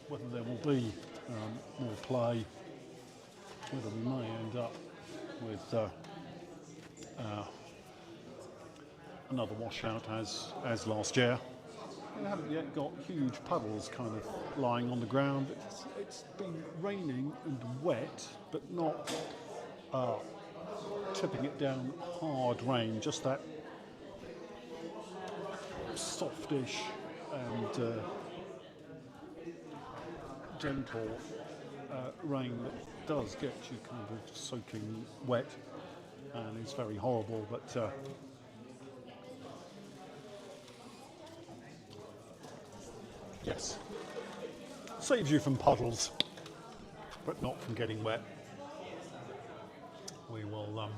whether there will be more play, whether we may end up with another washout as last year. We haven't yet got huge puddles kind of lying on the ground. It's been raining and wet, but not tipping it down hard rain, just that softish and gentle rain that does get you kind of soaking wet, and it's very horrible, but yes, saves you from puddles, but not from getting wet. We will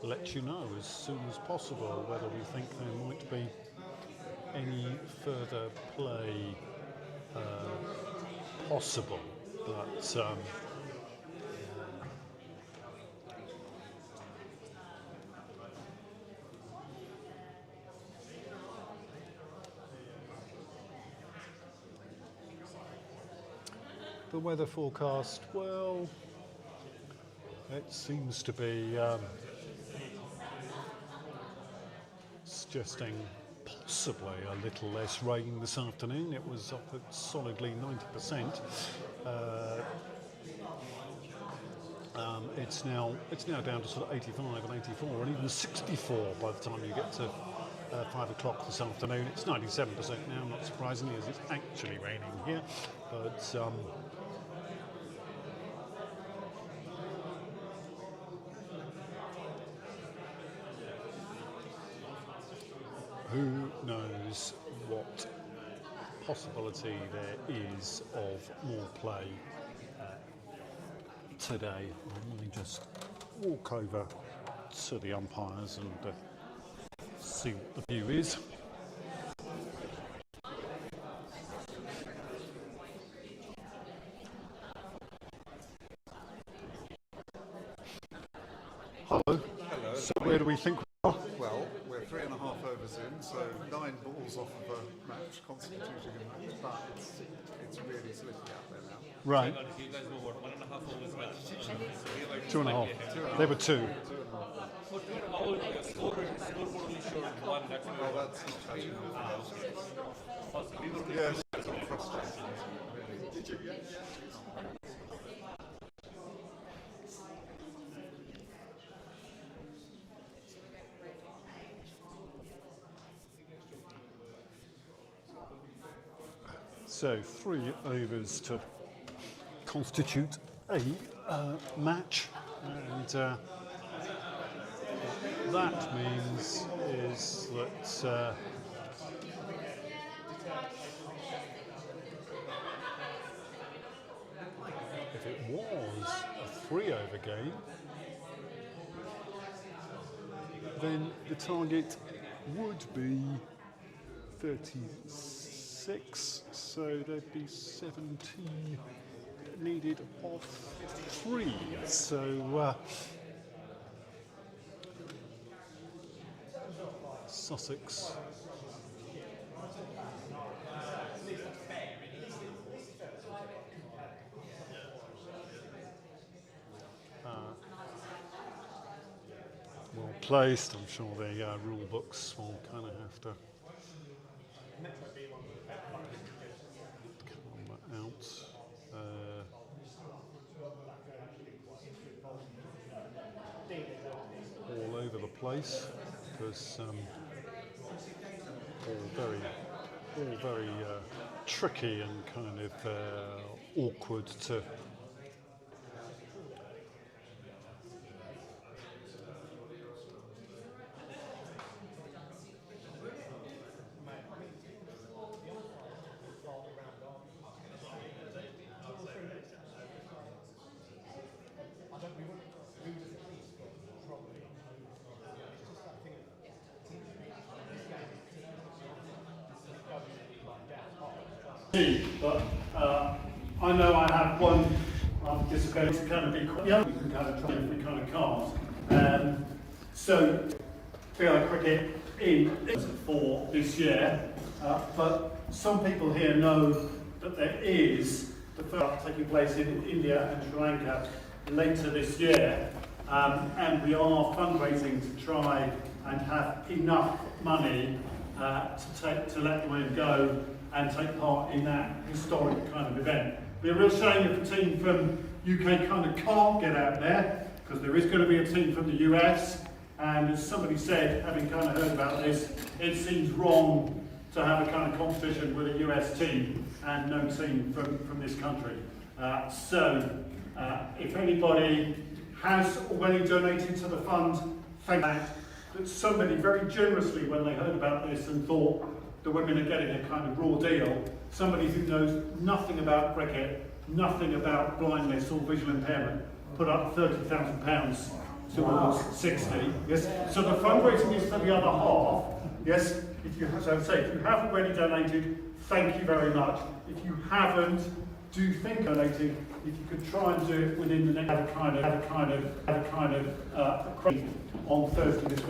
let you know as soon as possible whether we think there might be any further play possible, but the weather forecast, well, it seems to be suggesting possibly a little less rain this afternoon. It was up at solidly 90%. It's now down to sort of 85 and 84 and even 64 by the time you get to 5 o'clock this afternoon. It's 97% now, not surprisingly, as it's actually raining here, but who knows what possibility there is of more play today. Let me just walk over to the umpires and see what the view is. Hello. Hello. So where do we think we are? Well, we're 3.5 overs in, so 9 balls off of a match, constituting a match, but it's really slippy out there now. Right. You guys were what, 1.5 overs match? 2.5. They were 2. Scoreboard only showed 1. That's Well, that's not touching it. Yes, it's frustrating. So 3 overs to constitute a match, and what that means is that if it was a 3-over game, then the target would be 36, so there'd be 17 needed off 3. So Sussex well placed. I'm sure the rule books will kind of have to come out. All over the place, because all very tricky and kind of awkward to But I know I have one disability to kind of be quite young, we can kind of try if we kind of can't. So, VI cricket in for this year, but some people here know that there is the first taking place in India and Sri Lanka later this year, and we are fundraising to try and have enough money to let the women go and take part in that historic kind of event. It'd be a real shame if a team from UK kind of can't get out there, because there is going to be a team from the US, and as somebody said, having kind of heard about this, it seems wrong to have a kind of competition with a US team and no team from this country. If anybody has already donated to the fund, thank you. That somebody very generously, when they heard about this and thought the women are getting a kind of raw deal, somebody who knows nothing about cricket, nothing about blindness or visual impairment, put up £30,000 towards 60. Yes. So the fundraising is for the other half. Yes. If you have already donated, thank you very much. If you haven't, do think donating. If you could try and do it within the next kind of on Thursday this week.